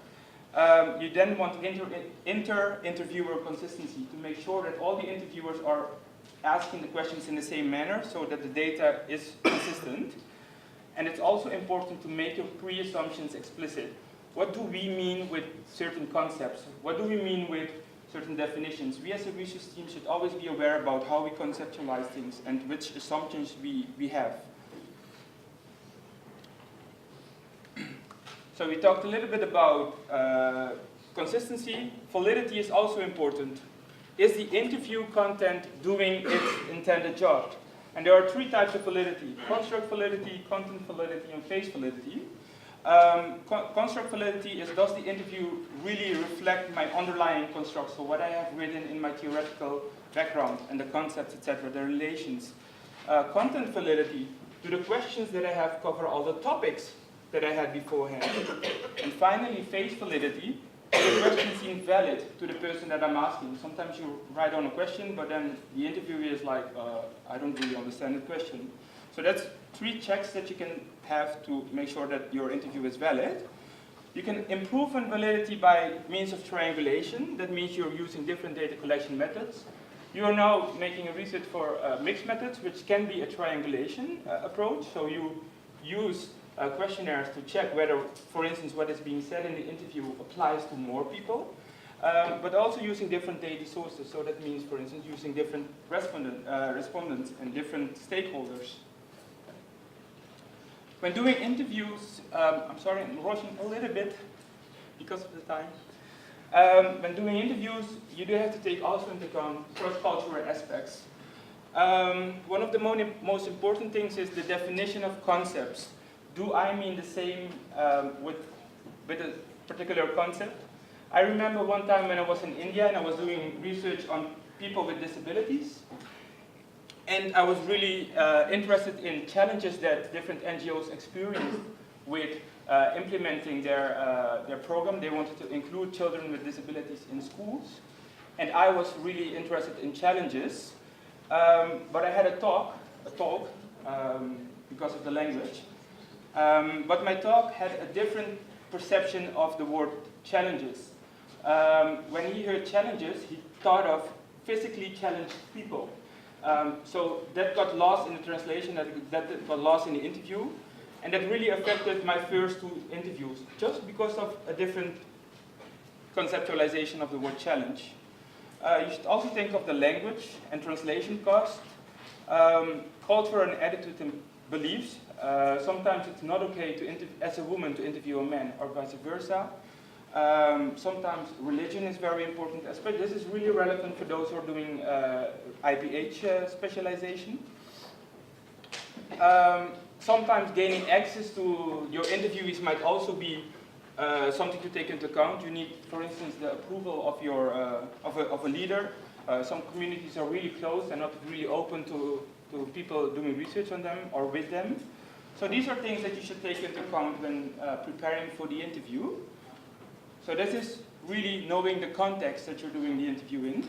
You then want inter-interviewer consistency to make sure that all the interviewers are asking the questions in the same manner so that the data is consistent. And it's also important to make your pre-assumptions explicit. What do we mean with certain concepts? What do we mean with certain definitions? We as a research team should always be aware about how we conceptualize things and which assumptions we have. So we talked a little bit about consistency. Validity is also important. Is the interview content doing its intended job? And there are three types of validity: construct validity, content validity, and phase validity. Construct validity is, does the interview really reflect my underlying construct, so what I have written in my theoretical background and the concepts, etc., the relations. Content validity, do the questions that I have cover all the topics that I had beforehand? And finally, phase validity, do the question seem valid to the person that I'm asking? Sometimes you write on a question, but then the interviewer is like, I don't really understand the question. So that's three checks that you can have to make sure that your interview is valid. You can improve on validity by means of triangulation. That means you're using different data collection methods. You are now making a research for mixed methods, which can be a triangulation approach. So you use questionnaires to check whether, for instance, what is being said in the interview applies to more people, but also using different data sources. So that means, for instance, using different respondents and different stakeholders. When doing interviews, I'm sorry, I'm rushing a little bit because of the time. When doing interviews, you do have to take also into account cross-cultural aspects. One of the most important things is the definition of concepts. Do I mean the same with a particular concept? I remember one time when I was in India and I was doing research on people with disabilities. And I was really interested in challenges that different NGOs experienced with implementing their program. They wanted to include children with disabilities in schools. And I was really interested in challenges. But I had a talk because of the language. But my talk had a different perception of the word challenges. When he heard challenges, he thought of physically challenged people. So that got lost in the translation, that got lost in the interview, and that really affected my first two interviews, just because of a different conceptualization of the word challenge. You should also think of the language and translation cost, culture and attitude and beliefs. Sometimes it's not okay to as a woman to interview a man, or vice versa. Sometimes religion is very important aspect. This is really relevant for those who are doing IPH specialization. Sometimes gaining access to your interviewees might also be something to take into account. You need, for instance, the approval of your of a leader. Some communities are really closed and not really open to people doing research on them or with them. So these are things that you should take into account when preparing for the interview. So this is really knowing the context that you're doing the interview in.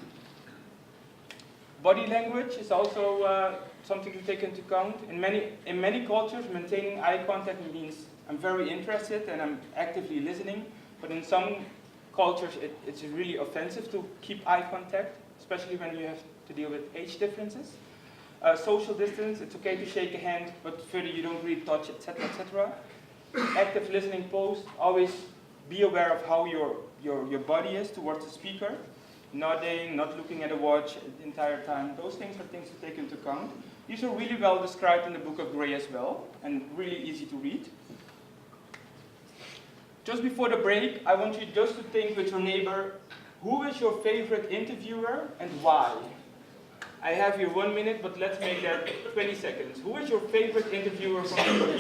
Body language is also something to take into account. In many cultures, maintaining eye contact means I'm very interested and I'm actively listening. But in some cultures, it's really offensive to keep eye contact, especially when you have to deal with age differences. Social distance, it's okay to shake a hand, but further you don't really touch, etc., etc. Active listening pose, always be aware of how your body is towards the speaker. Nodding, not looking at a watch the entire time. Those things are things to take into account. These are really well described in the book of Gray as well, and really easy to read. just before the break, I want you just to think with your neighbor, who is your favorite interviewer and why? I have here 1 minute, but let's make that 20 seconds. Who is your favorite interviewer from the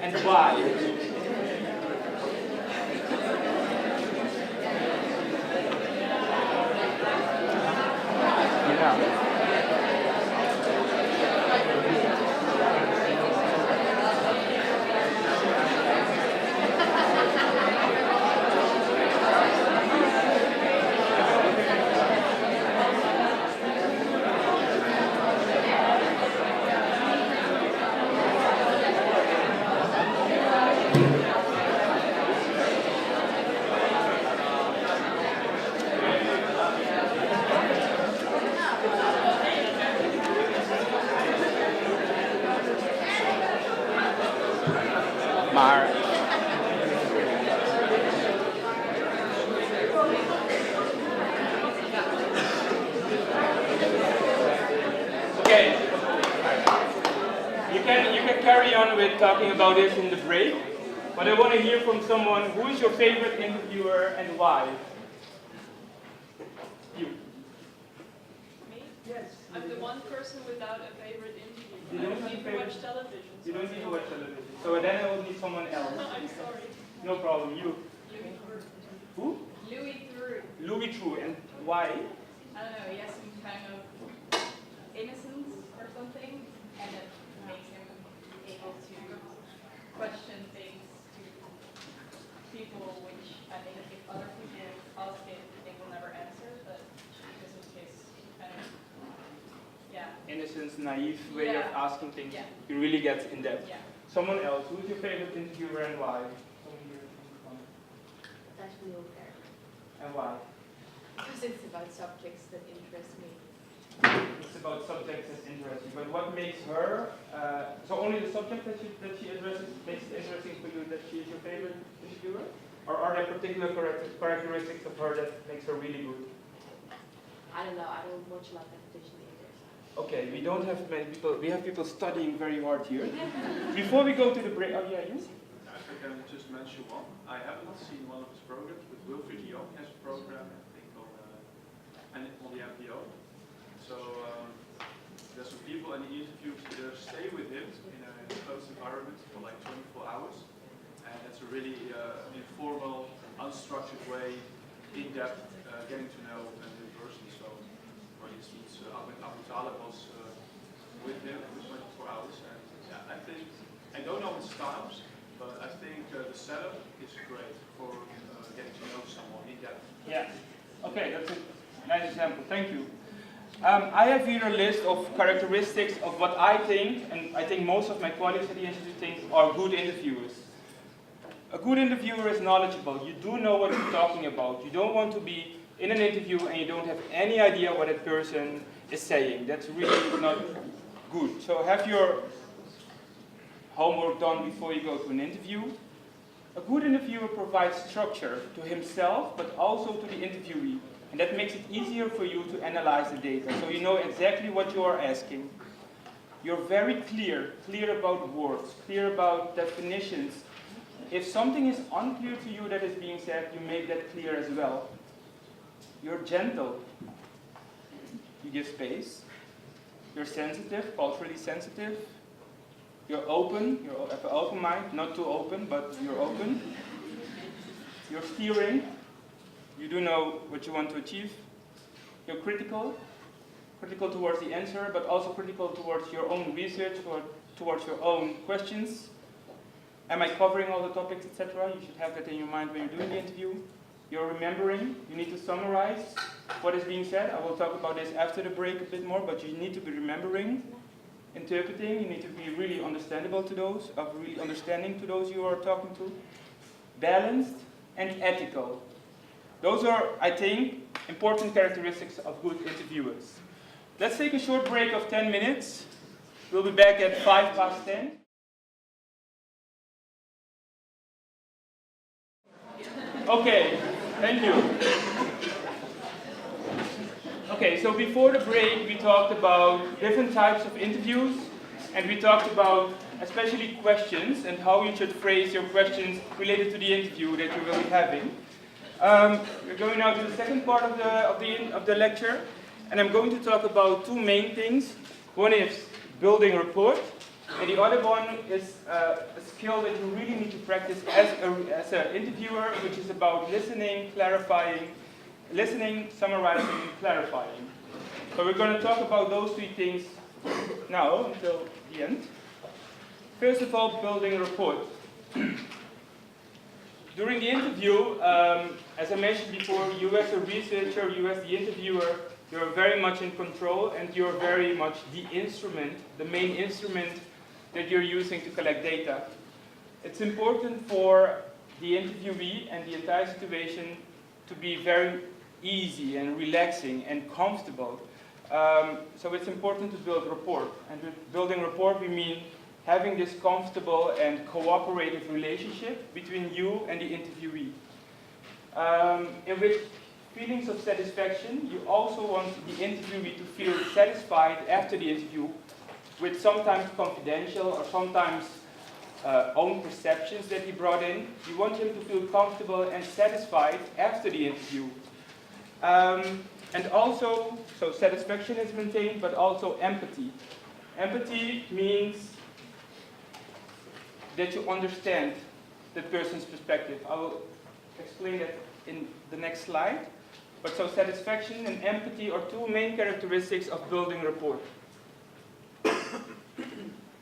and why? Yeah. Maar okay, you can carry on with talking about this in the break, but I want to hear from someone who is your favorite interviewer and why. You. Me? Yes. I'm the one person without a favorite interview. You I don't don't have a even favorite- watch television. You so don't it's need to not- watch television. So then I will need someone else. I'm sorry. No problem. You. Louis Theroux. Who? Louis Theroux. Louis True. And why? I don't know, he has some kind of innocence or something, and it makes him able to question things to people which I think if other people ask it, they will never answer, but because of his kind of, yeah, Innocence, naive way of Yeah. asking things. Yeah. You really get in depth. yeah. Someone else. Who's your favorite interviewer and why? Someone here in the front. That's really fair. And why? Because it's about subjects that interest me. It's about subjects that interest you. But what makes her? So only the subject that she addresses makes it interesting for you that she is your favorite interviewer, or are there particular characteristics of her that makes her really good? I don't know, I don't watch a lot of television either. Okay, we don't have many people. We have people studying very hard here. Before we go to the break, oh yeah, you. If I can just mention one, I haven't seen one of his programs, but Vrije has a program, I think, on the NPO. So there's some people and the interviews stay with him in a closed environment for like 24 hours. And it's a really informal, unstructured way, in-depth, getting to know a new person. So, for instance, Ahmed Abu Talib was with him for 24 hours. And yeah, I think, I don't know his styles, but I think the setup is great for getting to know someone in-depth. Yeah. Okay, that's a nice example. Thank you. I have here a list of characteristics of what I think, and I think most of my colleagues at the Institute think are good interviewers. A good interviewer is knowledgeable. You do know what you're talking about. You don't want to be in an interview and you don't have any idea what that person is saying. That's really not good. So have your homework done before you go to an interview. A good interviewer provides structure to himself, but also to the interviewee. And that makes it easier for you to analyze the data, so you know exactly what you are asking. You're very clear about words, clear about definitions. If something is unclear to you that is being said, you make that clear as well. You're gentle. You give space. You're sensitive, culturally sensitive. You're open, you have an open mind, not too open, but you're open. You're steering. You do know what you want to achieve. You're critical towards the answer, but also critical towards your own research, or towards your own questions. Am I covering all the topics, etc.? You should have that in your mind when you're doing the interview. You're remembering. You need to summarize what is being said. I will talk about this after the break a bit more, but you need to be remembering, interpreting. You need to be really understandable to those, really understanding to those you are talking to. Balanced and ethical. Those are, I think, important characteristics of good interviewers. Let's take a short break of 10 minutes. We'll be back at 10:05. Okay, thank you. Okay, so before the break we talked about different types of interviews, and we talked about especially questions and how you should phrase your questions related to the interview that you will be having. We're going now to the second part of the lecture, and I'm going to talk about two main things. One is building rapport, and the other one is a skill that you really need to practice as an interviewer, which is about listening, summarizing, and clarifying. So we're going to talk about those three things now until the end. First of all, building rapport. During the interview, as I mentioned before, you as a researcher, you as the interviewer, you're very much in control, and you're very much the instrument, the main instrument that you're using to collect data. It's important for the interviewee and the entire situation to be very easy and relaxing and comfortable. So it's important to build rapport. And with building rapport, we mean having this comfortable and cooperative relationship between you and the interviewee. And with feelings of satisfaction, you also want the interviewee to feel satisfied after the interview with sometimes confidential or sometimes own perceptions that he brought in. You want him to feel comfortable and satisfied after the interview. And also, so satisfaction is maintained, but also empathy. Empathy means that you understand the person's perspective. I will explain that in the next slide. But so satisfaction and empathy are two main characteristics of building rapport.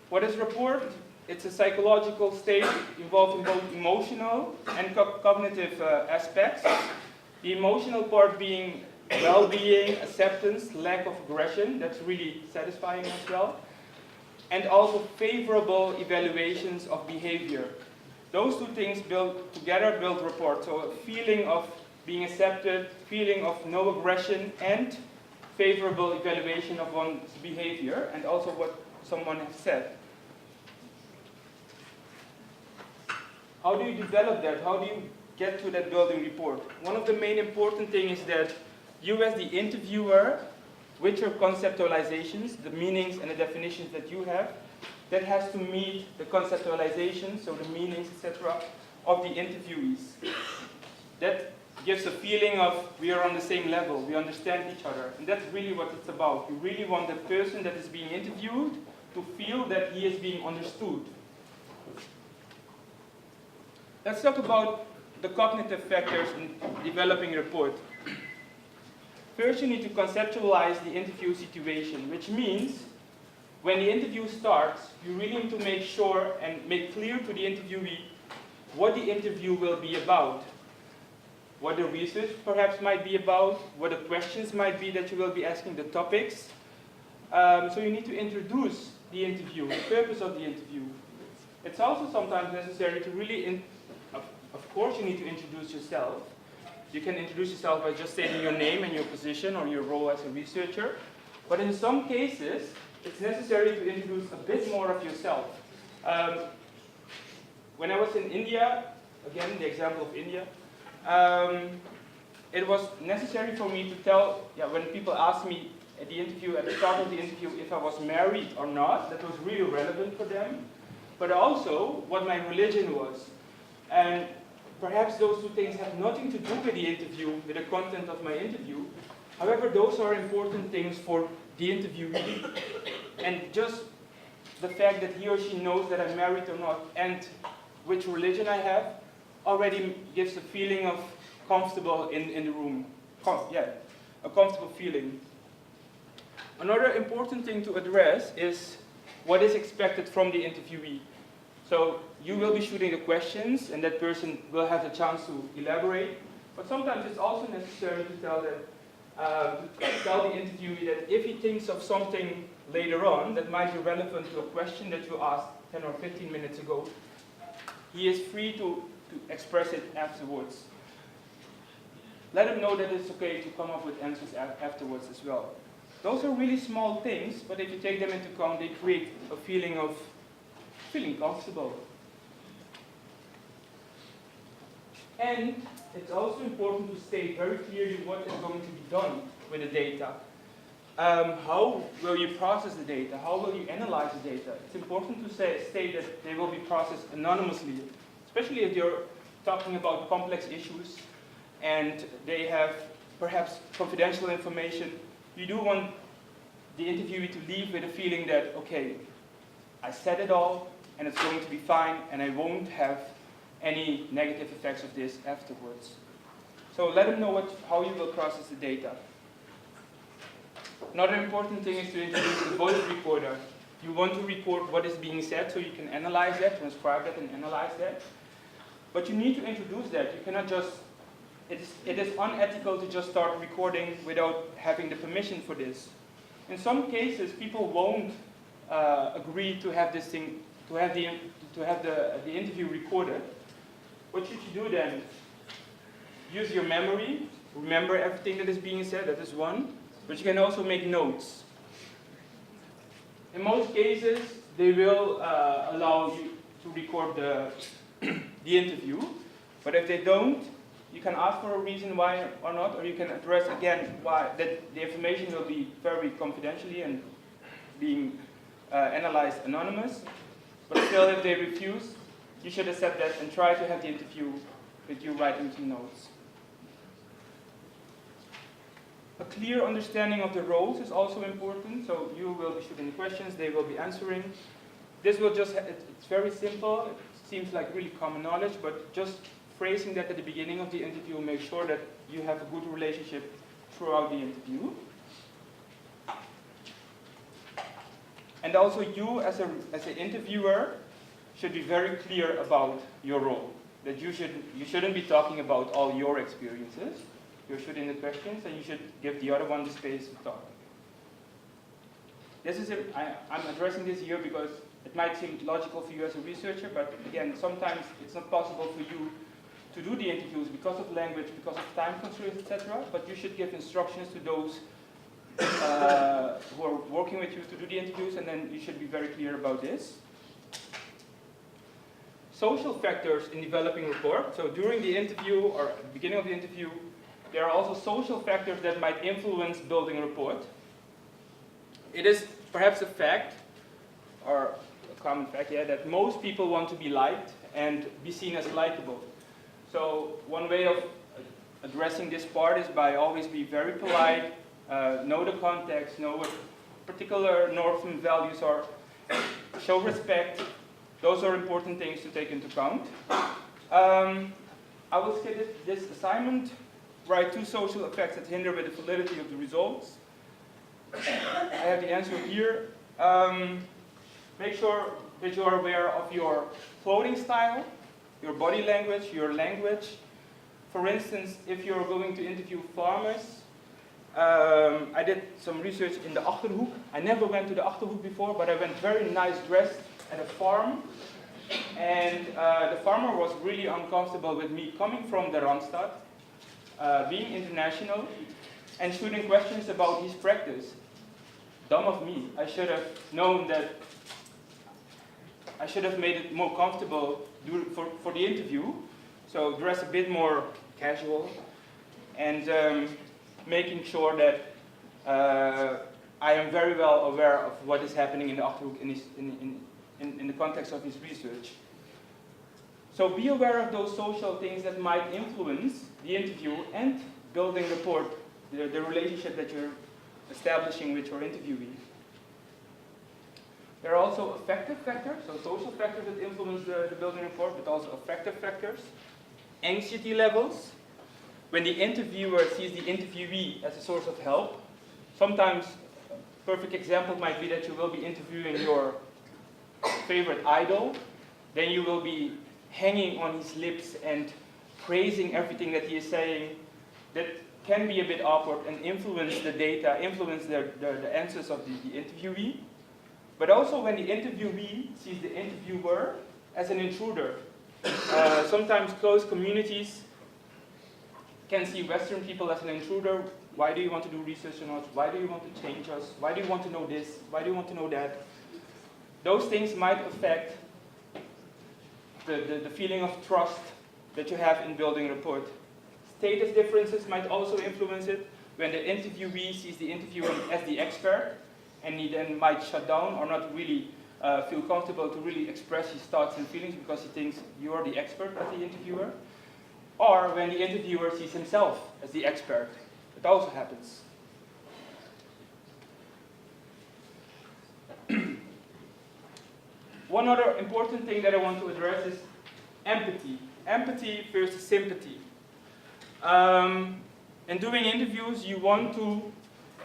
What is rapport? It's a psychological state involving both emotional and cognitive aspects. The emotional part being well-being, acceptance, lack of aggression. That's really satisfying as well. And also favorable evaluations of behavior. Those two things together build rapport. So a feeling of being accepted, feeling of no aggression, and favorable evaluation of one's behavior, and also what someone has said. How do you develop that? How do you get to that building rapport? One of the main important things is that you as the interviewer, with your conceptualizations, the meanings and the definitions that you have, that has to meet the conceptualizations, so the meanings, etc., of the interviewees. That gives a feeling of we are on the same level, we understand each other. And that's really what it's about. You really want the person that is being interviewed to feel that he is being understood. Let's talk about the cognitive factors in developing rapport. First, you need to conceptualize the interview situation, which means when the interview starts, you really need to make sure and make clear to the interviewee what the interview will be about, what the research perhaps might be about, what the questions might be that you will be asking, the topics. So you need to introduce the interview, the purpose of the interview. It's also sometimes necessary to really, of course you need to introduce yourself. You can introduce yourself by just stating your name and your position or your role as a researcher. But in some cases, it's necessary to introduce a bit more of yourself. When I was in India, again, the example of India, it was necessary for me to tell, when people asked me at the start of the interview, if I was married or not, that was really relevant for them, but also what my religion was. And perhaps those two things have nothing to do with the interview, with the content of my interview. However, those are important things for the interviewee. And just the fact that he or she knows that I'm married or not and which religion I have already gives a feeling of comfortable in the room. A comfortable feeling. Another important thing to address is what is expected from the interviewee. So you will be shooting the questions, and that person will have the chance to elaborate. But sometimes it's also necessary to tell the interviewee that if he thinks of something later on that might be relevant to a question that you asked 10 or 15 minutes ago, he is free to express it afterwards. Let him know that it's okay to come up with answers afterwards as well. Those are really small things, but if you take them into account, they create a feeling of feeling comfortable. And it's also important to state very clearly what is going to be done with the data. How will you process the data? How will you analyze the data? It's important to state that they will be processed anonymously, especially if you're talking about complex issues and they have perhaps confidential information. You do want the interviewee to leave with a feeling that, okay, I said it all and it's going to be fine and I won't have any negative effects of this afterwards. So let them know how you will process the data. Another important thing is to introduce the voice recorder. You want to record what is being said so you can analyze that, transcribe that and analyze that. But you need to introduce that. You cannot just, it is unethical to just start recording without having the permission for this. In some cases, people won't agree to have this thing, to have the interview recorded. What should you do then? Use your memory, remember everything that is being said, that is one. But you can also make notes. In most cases, they will allow you to record the interview. But if they don't, you can ask for a reason why or not, or you can address again why that the information will be very confidentially and being analyzed anonymous. But still, if they refuse, you should accept that and try to have the interview with you writing some notes. A clear understanding of the roles is also important. So you will be shooting questions, they will be answering. This will just, it's very simple. It seems like really common knowledge, but just phrasing that at the beginning of the interview will make sure that you have a good relationship throughout the interview. And also you as an interviewer should be very clear about your role. That you shouldn't be talking about all your experiences. You should in the questions, and you should give the other one the space to talk. This is I'm addressing this here because it might seem logical for you as a researcher, but again, sometimes it's not possible for you to do the interviews because of language, because of time constraints, etc. But you should give instructions to those who are working with you to do the interviews, and then you should be very clear about this. Social factors in developing rapport. So during the interview or at the beginning of the interview, there are also social factors that might influence building rapport. It is perhaps a fact, or a common fact, yeah, that most people want to be liked and be seen as likable. So one way of addressing this part is by always be very polite, know the context, know what particular norms and values are, show respect. Those are important things to take into account. I will skip this assignment. Write 2 social effects that hinder with the validity of the results. I have the answer here. Make sure that you are aware of your clothing style, your body language, your language. For instance, if you're going to interview farmers, I did some research in the Achterhoek. I never went to the Achterhoek before, but I went very nice dressed at a farm. And the farmer was really uncomfortable with me coming from the Randstad, being international, and shooting questions about his practice. Dumb of me. I should have known that I should have made it more comfortable for the interview. So dress a bit more casual and making sure that I am very well aware of what is happening in the Achterhoek in the context of his research. So be aware of those social things that might influence the interview and building rapport, the relationship that you're establishing with your interviewee. There are also affective factors, so social factors that influence the building rapport, but also affective factors. Anxiety levels. When the interviewer sees the interviewee as a source of help, sometimes a perfect example might be that you will be interviewing your favorite idol, then you will be hanging on his lips and praising everything that he is saying. That can be a bit awkward and influence the data, influence the answers of the interviewee. But also when the interviewee sees the interviewer as an intruder. Sometimes closed communities can see Western people as an intruder. Why do you want to do research on us? Why do you want to change us? Why do you want to know this? Why do you want to know that? Those things might affect the feeling of trust that you have in building rapport. Status differences might also influence it. when the interviewee sees the interviewer as the expert, and he then might shut down or not really feel comfortable to really express his thoughts and feelings because he thinks you are the expert as the interviewer. Or when the interviewer sees himself as the expert. It also happens. One other important thing that I want to address is empathy. Empathy versus sympathy. In doing interviews, you want to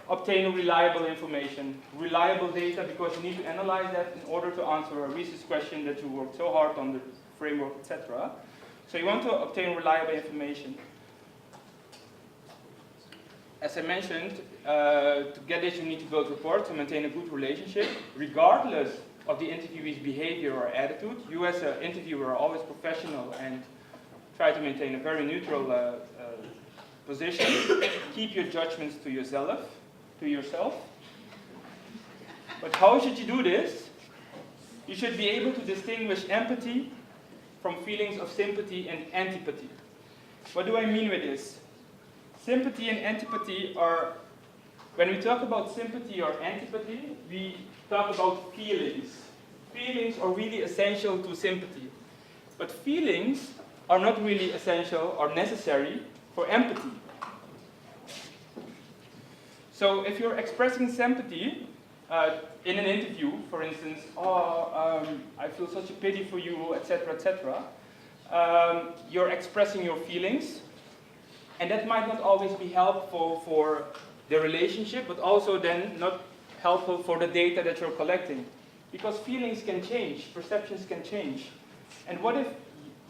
obtain reliable information, reliable data, because you need to analyze that in order to answer a research question that you worked so hard on the framework, etc. So you want to obtain reliable information. As I mentioned, to get this you need to build rapport to maintain a good relationship, regardless of the interviewee's behavior or attitude. You as an interviewer are always professional and try to maintain a very neutral position. Keep your judgments to yourself. But how should you do this? You should be able to distinguish empathy from feelings of sympathy and antipathy. What do I mean with this? Sympathy and antipathy are, when we talk about sympathy or antipathy, we talk about feelings. Feelings are really essential to sympathy. But feelings are not really essential or necessary for empathy. So if you're expressing sympathy in an interview, for instance, I feel such a pity for you, etc., etc., you're expressing your feelings, and that might not always be helpful for the relationship, but also then not helpful for the data that you're collecting. Because feelings can change, perceptions can change. And what if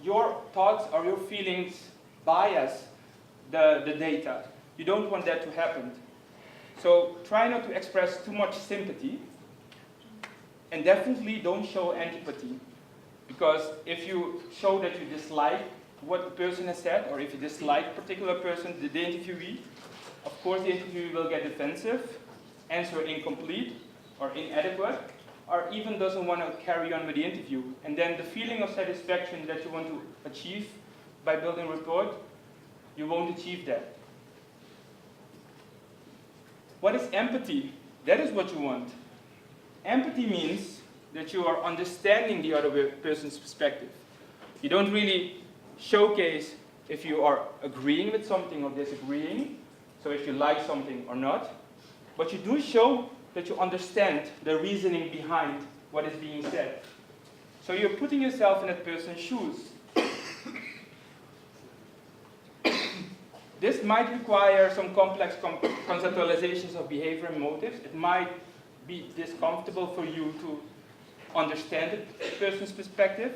your thoughts or your feelings bias the data? You don't want that to happen. So try not to express too much sympathy, and definitely don't show antipathy. Because if you show that you dislike what the person has said, or if you dislike a particular person, the interviewee, of course the interviewee will get defensive, answer incomplete or inadequate, or even doesn't want to carry on with the interview. And then the feeling of satisfaction that you want to achieve by building rapport, you won't achieve that. What is empathy? That is what you want. Empathy means that you are understanding the other person's perspective. You don't really showcase if you are agreeing with something or disagreeing, so if you like something or not, but you do show that you understand the reasoning behind what is being said. So you're putting yourself in that person's shoes. This might require some complex conceptualizations of behavior and motives. It might be discomfortable for you to understand the person's perspective.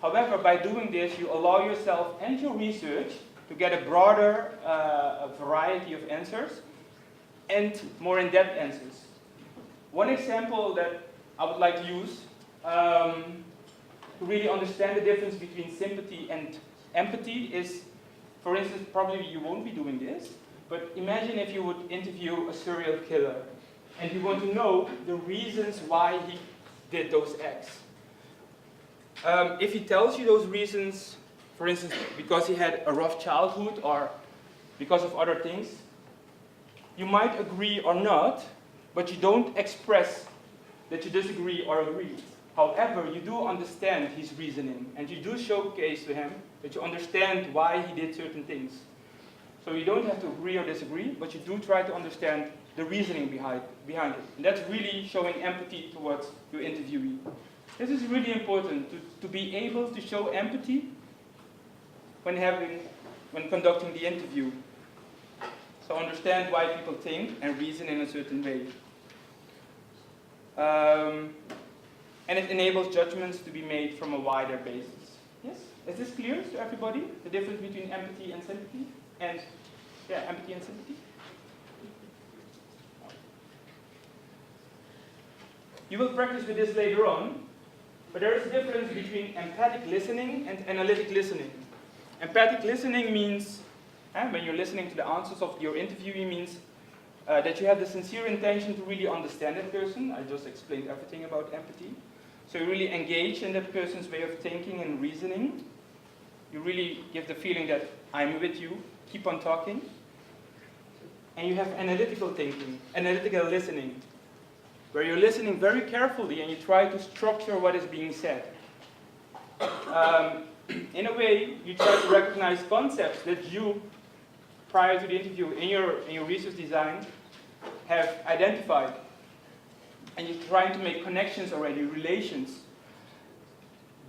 However, by doing this, you allow yourself and your research to get a broader variety of answers and more in-depth answers. One example that I would like to use to really understand the difference between sympathy and empathy is, for instance, probably you won't be doing this, but imagine if you would interview a serial killer and you want to know the reasons why he did those acts. If he tells you those reasons, for instance, because he had a rough childhood or because of other things, you might agree or not, but you don't express that you disagree or agree. However, you do understand his reasoning, and you do showcase to him that you understand why he did certain things. So you don't have to agree or disagree, but you do try to understand the reasoning behind it. And that's really showing empathy towards your interviewee. This is really important, to be able to show empathy when conducting the interview. So understand why people think and reason in a certain way. And it enables judgments to be made from a wider basis. Yes? Is this clear to everybody? The difference between empathy and sympathy? And, yeah, empathy and sympathy? You will practice with this later on, but there is a difference between empathic listening and analytic listening. Empathic listening means, when you're listening to the answers of your interviewee, means that you have the sincere intention to really understand that person. I just explained everything about empathy. So you really engage in that person's way of thinking and reasoning. You really give the feeling that I'm with you, keep on talking. and you have analytical thinking, analytical listening, where you're listening very carefully and you try to structure what is being said. In a way, you try to recognize concepts that you, prior to the interview, in your research design, have identified. And you're trying to make connections already, relations.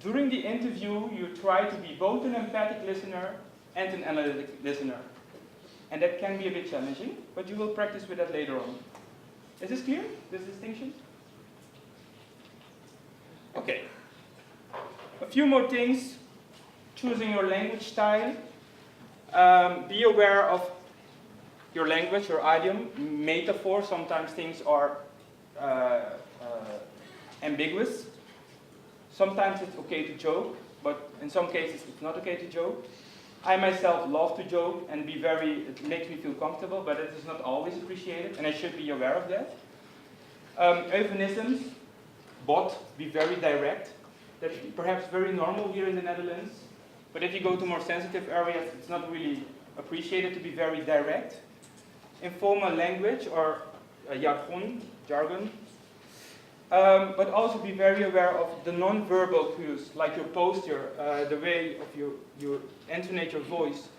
During the interview, you try to be both an empathic listener and an analytic listener. And that can be a bit challenging, but you will practice with that later on. Is this clear, this distinction? Okay. A few more things. Choosing your language style. Be aware of your language, your idiom, metaphor. Sometimes things are ambiguous. Sometimes it's okay to joke, but in some cases it's not okay to joke. I myself love to joke and it makes me feel comfortable, but it is not always appreciated, and I should be aware of that. Euphemisms, be very direct. That's perhaps very normal here in the Netherlands, but if you go to more sensitive areas, it's not really appreciated to be very direct. Informal language or jargon. But also be very aware of the non-verbal cues, like your posture, the way of you intonate your voice.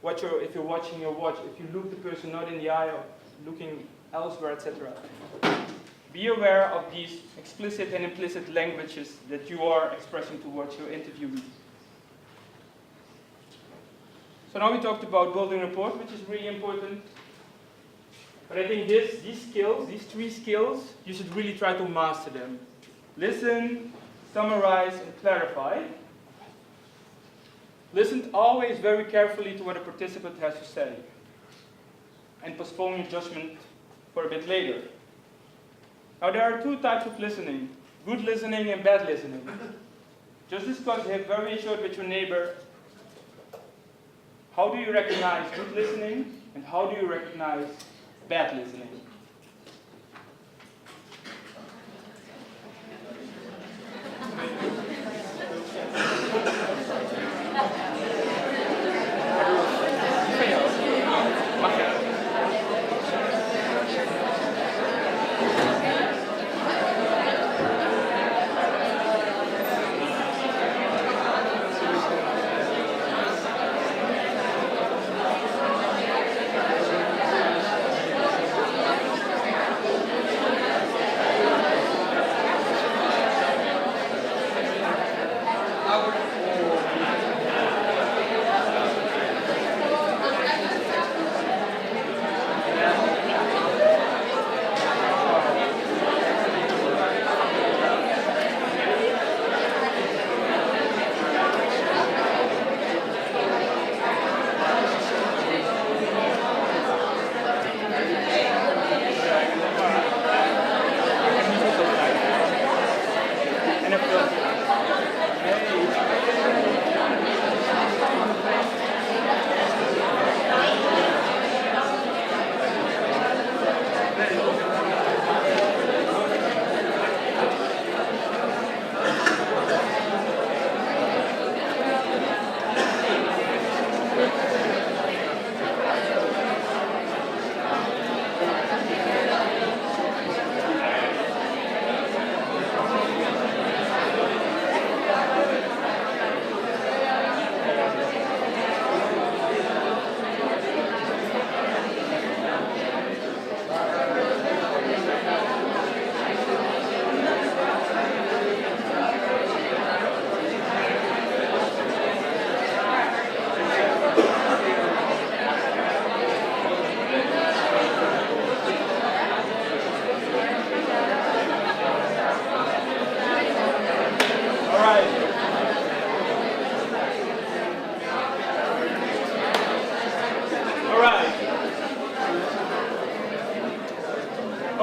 If you're watching your watch, if you look the person not in the eye or looking elsewhere, etc. Be aware of these explicit and implicit languages that you are expressing towards your interviewee. So now we talked about building rapport, which is really important. But I think these skills, these 3 skills, you should really try to master them. Listen, summarize, and clarify. Listen always very carefully to what a participant has to say. And postpone your judgment for a bit later. Now there are 2 types of listening. Good listening and bad listening. Just discuss it very short with your neighbor. How do you recognize good listening? And how do you recognize bad listening?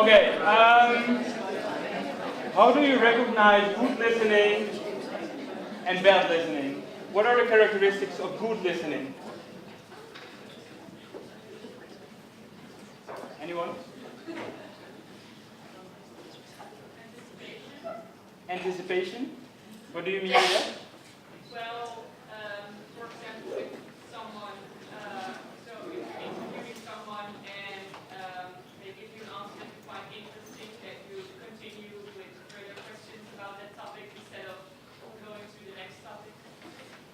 Okay, how do you recognize good listening and bad listening? What are the characteristics of good listening? Anyone? Anticipation? What do you mean by that? Well, for example, if someone, so if you're interviewing someone and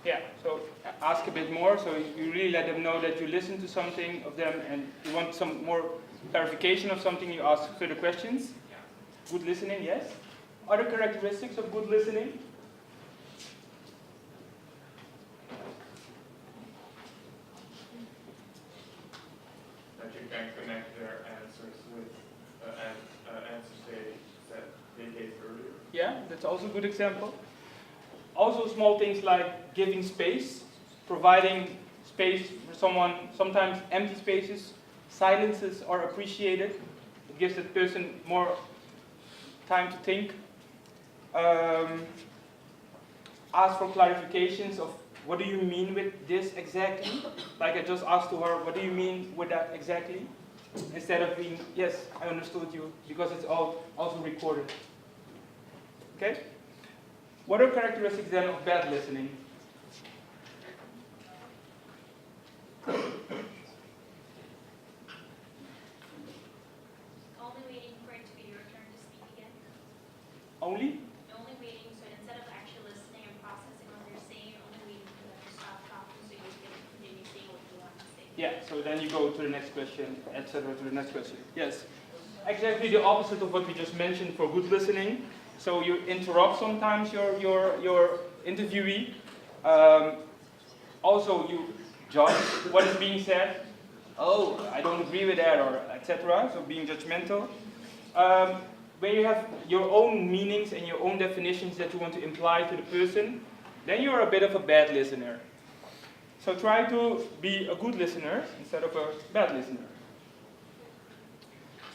Yeah, so ask a bit more, so you really let them know that you listen to something of them and you want some more clarification of something, you ask further questions. Good listening, yes. Other characteristics of good listening? That you can connect their answers with answers they gave earlier. Yeah, that's also a good example. Also small things like giving space, providing space for someone, sometimes empty spaces, silences are appreciated. It gives that person more time to think. Ask for clarifications of what do you mean with this exactly? Like I just asked to her, what do you mean with that exactly? Instead of being, yes, I understood you, because it's all also recorded. Okay? What are characteristics then of bad listening? Only waiting for it to be your turn to speak again. Only? Only waiting, so instead of actually listening and processing what they're saying, you're only waiting for them to stop talking so you can continue saying what you want to say. Yeah, so then you go to the next question, etc. to the next question. Yes. Exactly the opposite of what we just mentioned for good listening. So you interrupt sometimes your interviewee. Also you judge what is being said. Oh, I don't agree with that, or etc. So being judgmental. When you have your own meanings and your own definitions that you want to imply to the person, then you're a bit of a bad listener. So try to be a good listener instead of a bad listener.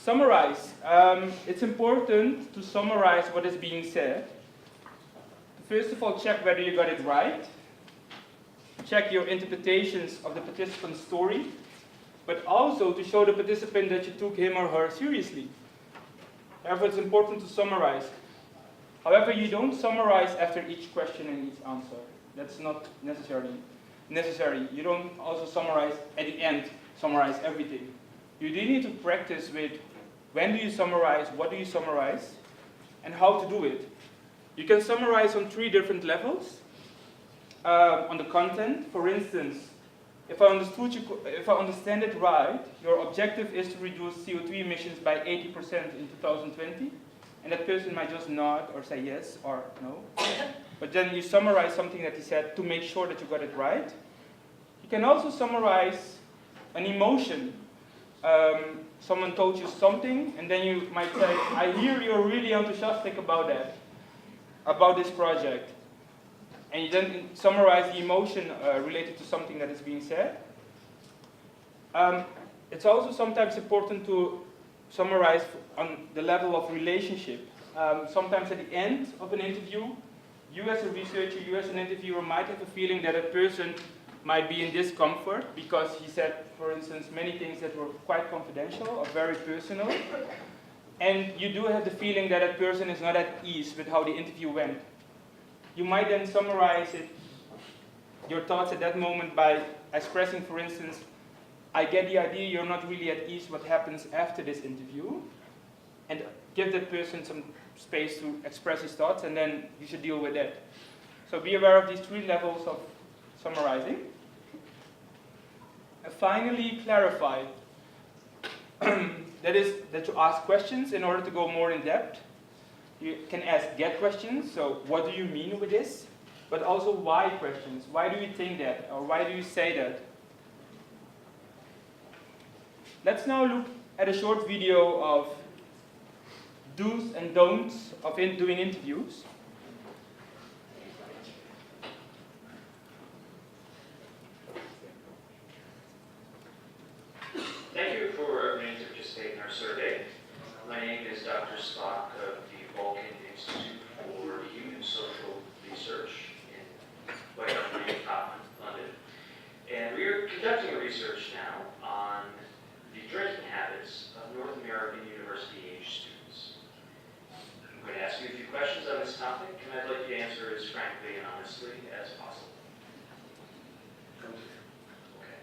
Summarize. It's important to summarize what is being said. First of all, check whether you got it right. Check your interpretations of the participant's story, but also to show the participant that you took him or her seriously. Therefore, it's important to summarize. However, you don't summarize after each question and each answer. That's not necessary. You don't also summarize at the end, summarize everything. You do need to practice with when do you summarize, what do you summarize, and how to do it. You can summarize on 3 different levels. On the content, for instance, if I understand it right, your objective is to reduce CO2 emissions by 80% in 2020, and that person might just nod or say yes or no. But then you summarize something that he said to make sure that you got it right. You can also summarize an emotion. Someone told you something, and then you might say, I hear you're really enthusiastic about that, about this project. And you then summarize the emotion related to something that is being said. It's also sometimes important to summarize on the level of relationship. Sometimes at the end of an interview, you as a researcher, you as an interviewer might have a feeling that a person might be in discomfort because he said, for instance, many things that were quite confidential or very personal. And you do have the feeling that a person is not at ease with how the interview went. You might then summarize your thoughts at that moment by expressing, for instance, I get the idea you're not really at ease what happens after this interview, and give that person some space to express his thoughts, and then you should deal with that. So be aware of these 3 levels of summarizing. And finally, clarify. That is that you ask questions in order to go more in depth. You can ask get questions, so what do you mean with this? But also why questions. Why do you think that? Or why do you say that? Let's now look at a short video of do's and don'ts of doing interviews. Thank you for agreeing to participate in our survey. My name is Dr. Spock of the Balkan Institute for Human Social Research in London. And we are conducting a research now on the drinking habits of North American university-age students. I'm going to ask you a few questions on this topic, and I'd like you to answer as frankly and honestly as possible. Okay.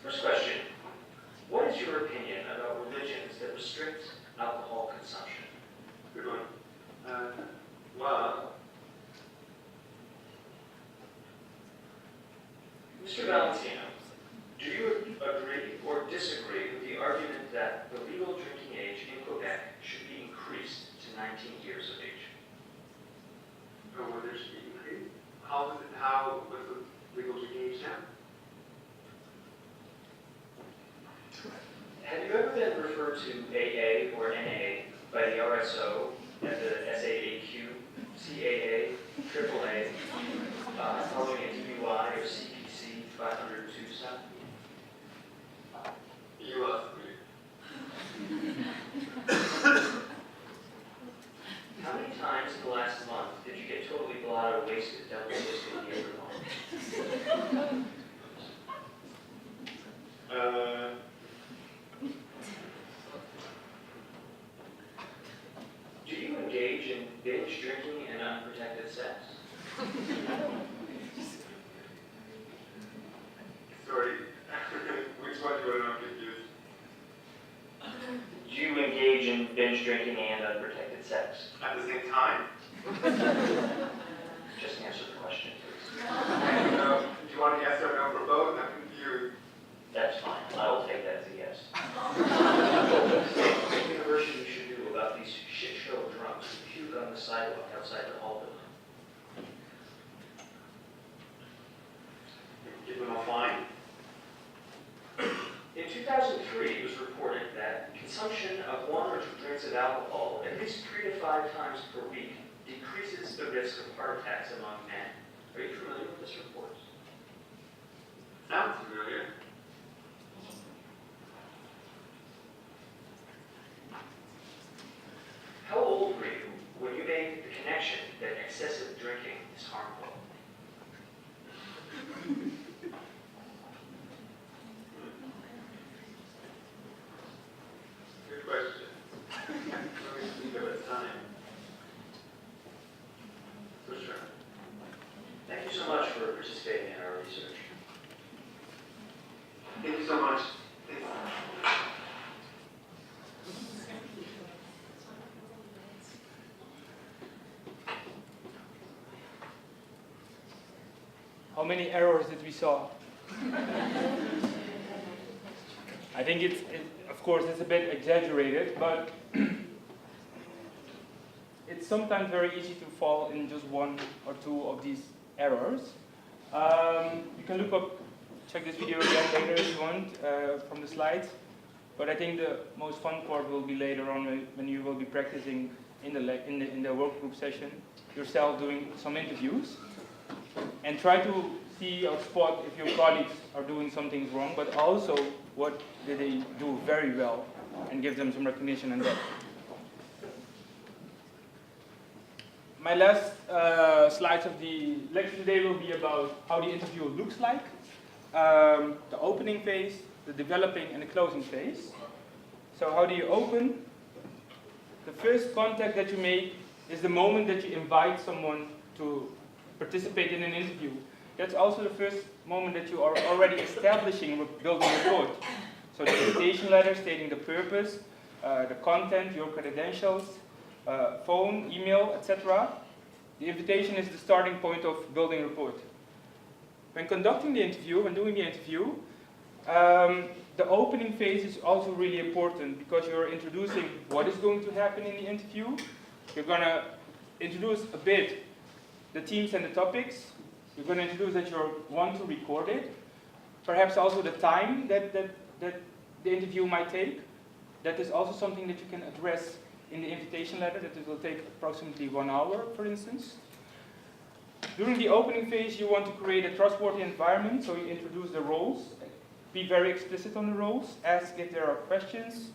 First question. What is your opinion about religions that restrict alcohol consumption? Mr. Valentino, do you agree or disagree with the argument that the legal drinking age in Quebec should be increased to 19 years of age? Or whether it should be increased? What's the legal drinking age now? Have you ever been referred to AA or NA by the RSO as the SAAQ, CAA, AAA, following a DUI or CPC 502 stop? You asked me. How many times in the last month did you get totally blotto wasted down the list of the other Do you engage in binge drinking and unprotected sex? Sorry. Which one do you want to confused? Do you engage in binge drinking and unprotected sex? At the same time? Just answer the question, please. Do you want a yes or no for both? I'm confused. That's fine. I will take that as a yes. What university should do about these shit show drunks who puke on the sidewalk outside the hall building? Give them a fine. In 2003, it was reported that consumption of 1 or 2 drinks of alcohol at least 3 to 5 times per week decreases the risk of heart attacks among men. Are you familiar with this report? Sounds familiar. How old were you when you made the connection that excessive drinking is harmful? Good question. Let me think of a time. For sure. Thank you so much for participating in our research. Thank you so much. Thanks. How many errors did we saw? I think of course, it's a bit exaggerated, but it's sometimes very easy to fall in just 1 or 2 of these errors. You can check this video again later if you want from the slides. But I think the most fun part will be later on when you will be practicing in the work group session yourself doing some interviews. And try to see or spot if your colleagues are doing something wrong, but also what did they do very well, and give them some recognition on that. My last slides of the lecture today will be about how the interview looks like, the opening phase, the developing, and the closing phase. So how do you open? The first contact that you make is the moment that you invite someone to participate in an interview. That's also the first moment that you are already establishing building rapport. So the invitation letter stating the purpose, the content, your credentials, phone, email, etc. The invitation is the starting point of building rapport. When conducting the interview, when doing the interview, the opening phase is also really important because you're introducing what is going to happen in the interview. You're going to introduce a bit the themes and the topics. You're going to introduce that you want to record it. Perhaps also the time that the interview might take. That is also something that you can address in the invitation letter, that it will take approximately 1 hour, for instance. During the opening phase, you want to create a trustworthy environment, so you introduce the roles. Be very explicit on the roles. Ask if there are questions.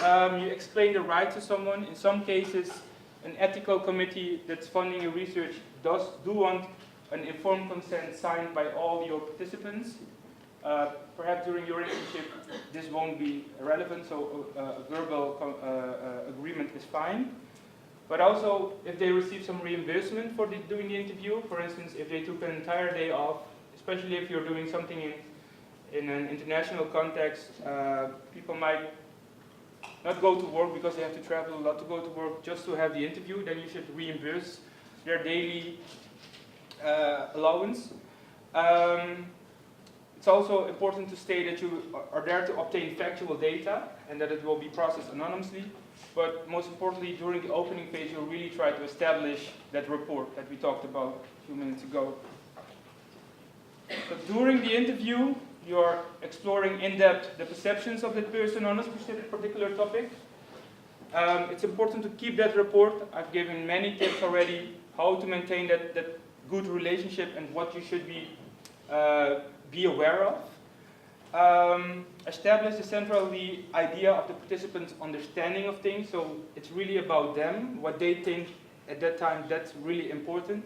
You explain the right to someone. In some cases, an ethical committee that's funding your research do want an informed consent signed by all your participants. Perhaps during your internship, this won't be relevant, so a verbal agreement is fine. But also, if they receive some reimbursement for doing the interview, for instance, if they took an entire day off, especially if you're doing something in an international context, people might not go to work because they have to travel a lot to go to work just to have the interview, then you should reimburse their daily allowance. It's also important to state that you are there to obtain factual data and that it will be processed anonymously. But most importantly, during the opening phase, you'll really try to establish that rapport that we talked about a few minutes ago. So during the interview, you're exploring in depth the perceptions of that person on a specific particular topic. It's important to keep that rapport. I've given many tips already how to maintain that good relationship and what you should be aware of. Establish the central idea of the participant's understanding of things, so it's really about them, what they think at that time, that's really important.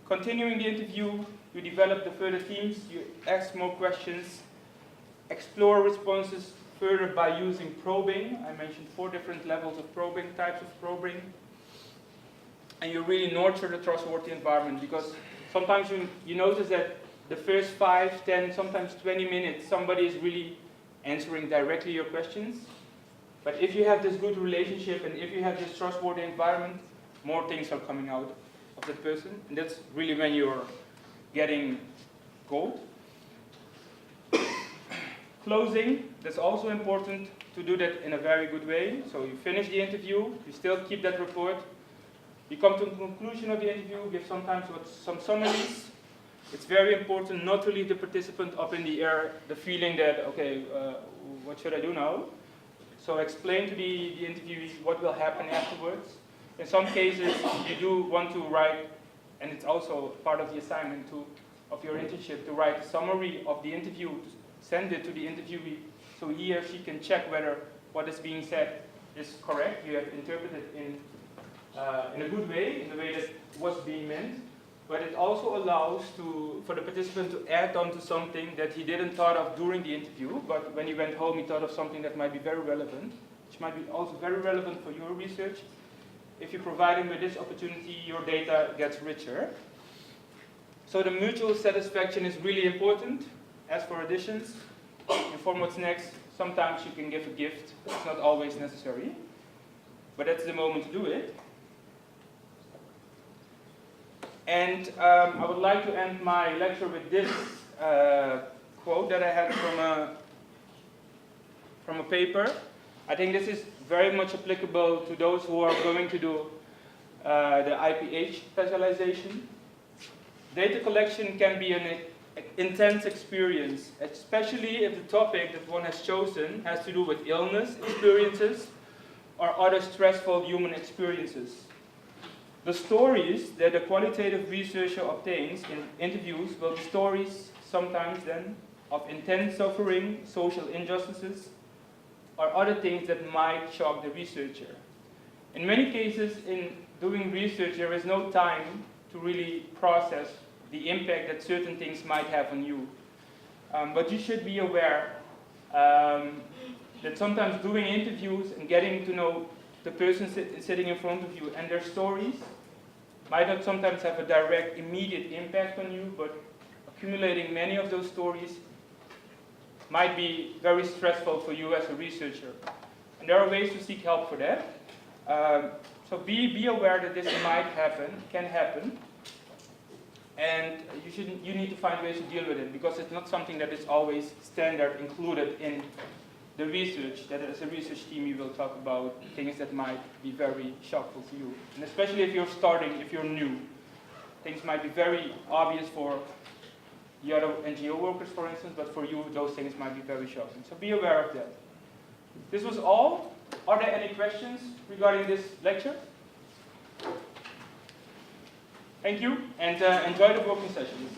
Continuing the interview, you develop the further themes, you ask more questions, explore responses further by using probing. I mentioned 4 different levels of probing, types of probing. And you really nurture the trustworthy environment, because sometimes you notice that the first 5, 10, sometimes 20 minutes, somebody is really answering directly your questions. But if you have this good relationship and if you have this trustworthy environment, more things are coming out of that person. And that's really when you're getting gold. Closing, that's also important to do that in a very good way. So you finish the interview, you still keep that report. You come to the conclusion of the interview, give sometimes some summaries. It's very important not to leave the participant up in the air, the feeling that, okay, what should I do now? So explain to the interviewee what will happen afterwards. In some cases, you do want to write, and it's also part of the assignment of your internship, to write a summary of the interview, to send it to the interviewee, so he or she can check whether what is being said is correct. You have interpreted in a good way, in the way that was being meant. But it also allows for the participant to add on to something that he didn't thought of during the interview, but when he went home he thought of something that might be very relevant, which might be also very relevant for your research. If you provide him with this opportunity, your data gets richer. So the mutual satisfaction is really important. As for additions, inform what's next. Sometimes you can give a gift, it's not always necessary, but that's the moment to do it. And I would like to end my lecture with this quote that I had from a paper. I think this is very much applicable to those who are going to do the IPH specialization. Data collection can be an intense experience, especially if the topic that one has chosen has to do with illness experiences or other stressful human experiences. The stories that a qualitative researcher obtains in interviews will be stories, sometimes then, of intense suffering, social injustices, or other things that might shock the researcher. In many cases, in doing research, there is no time to really process the impact that certain things might have on you. But you should be aware that sometimes doing interviews and getting to know the person sitting in front of you and their stories might not sometimes have a direct, immediate impact on you, but accumulating many of those stories might be very stressful for you as a researcher. And there are ways to seek help for that. So be aware that this can happen, and you need to find ways to deal with it, because it's not something that is always standard included in the research. That as a research team you will talk about things that might be very shockful to you. And especially if you're starting, if you're new. Things might be very obvious for the other NGO workers, for instance, but for you those things might be very shocking. So be aware of that. This was all. Are there any questions regarding this lecture? Thank you, and enjoy the working sessions.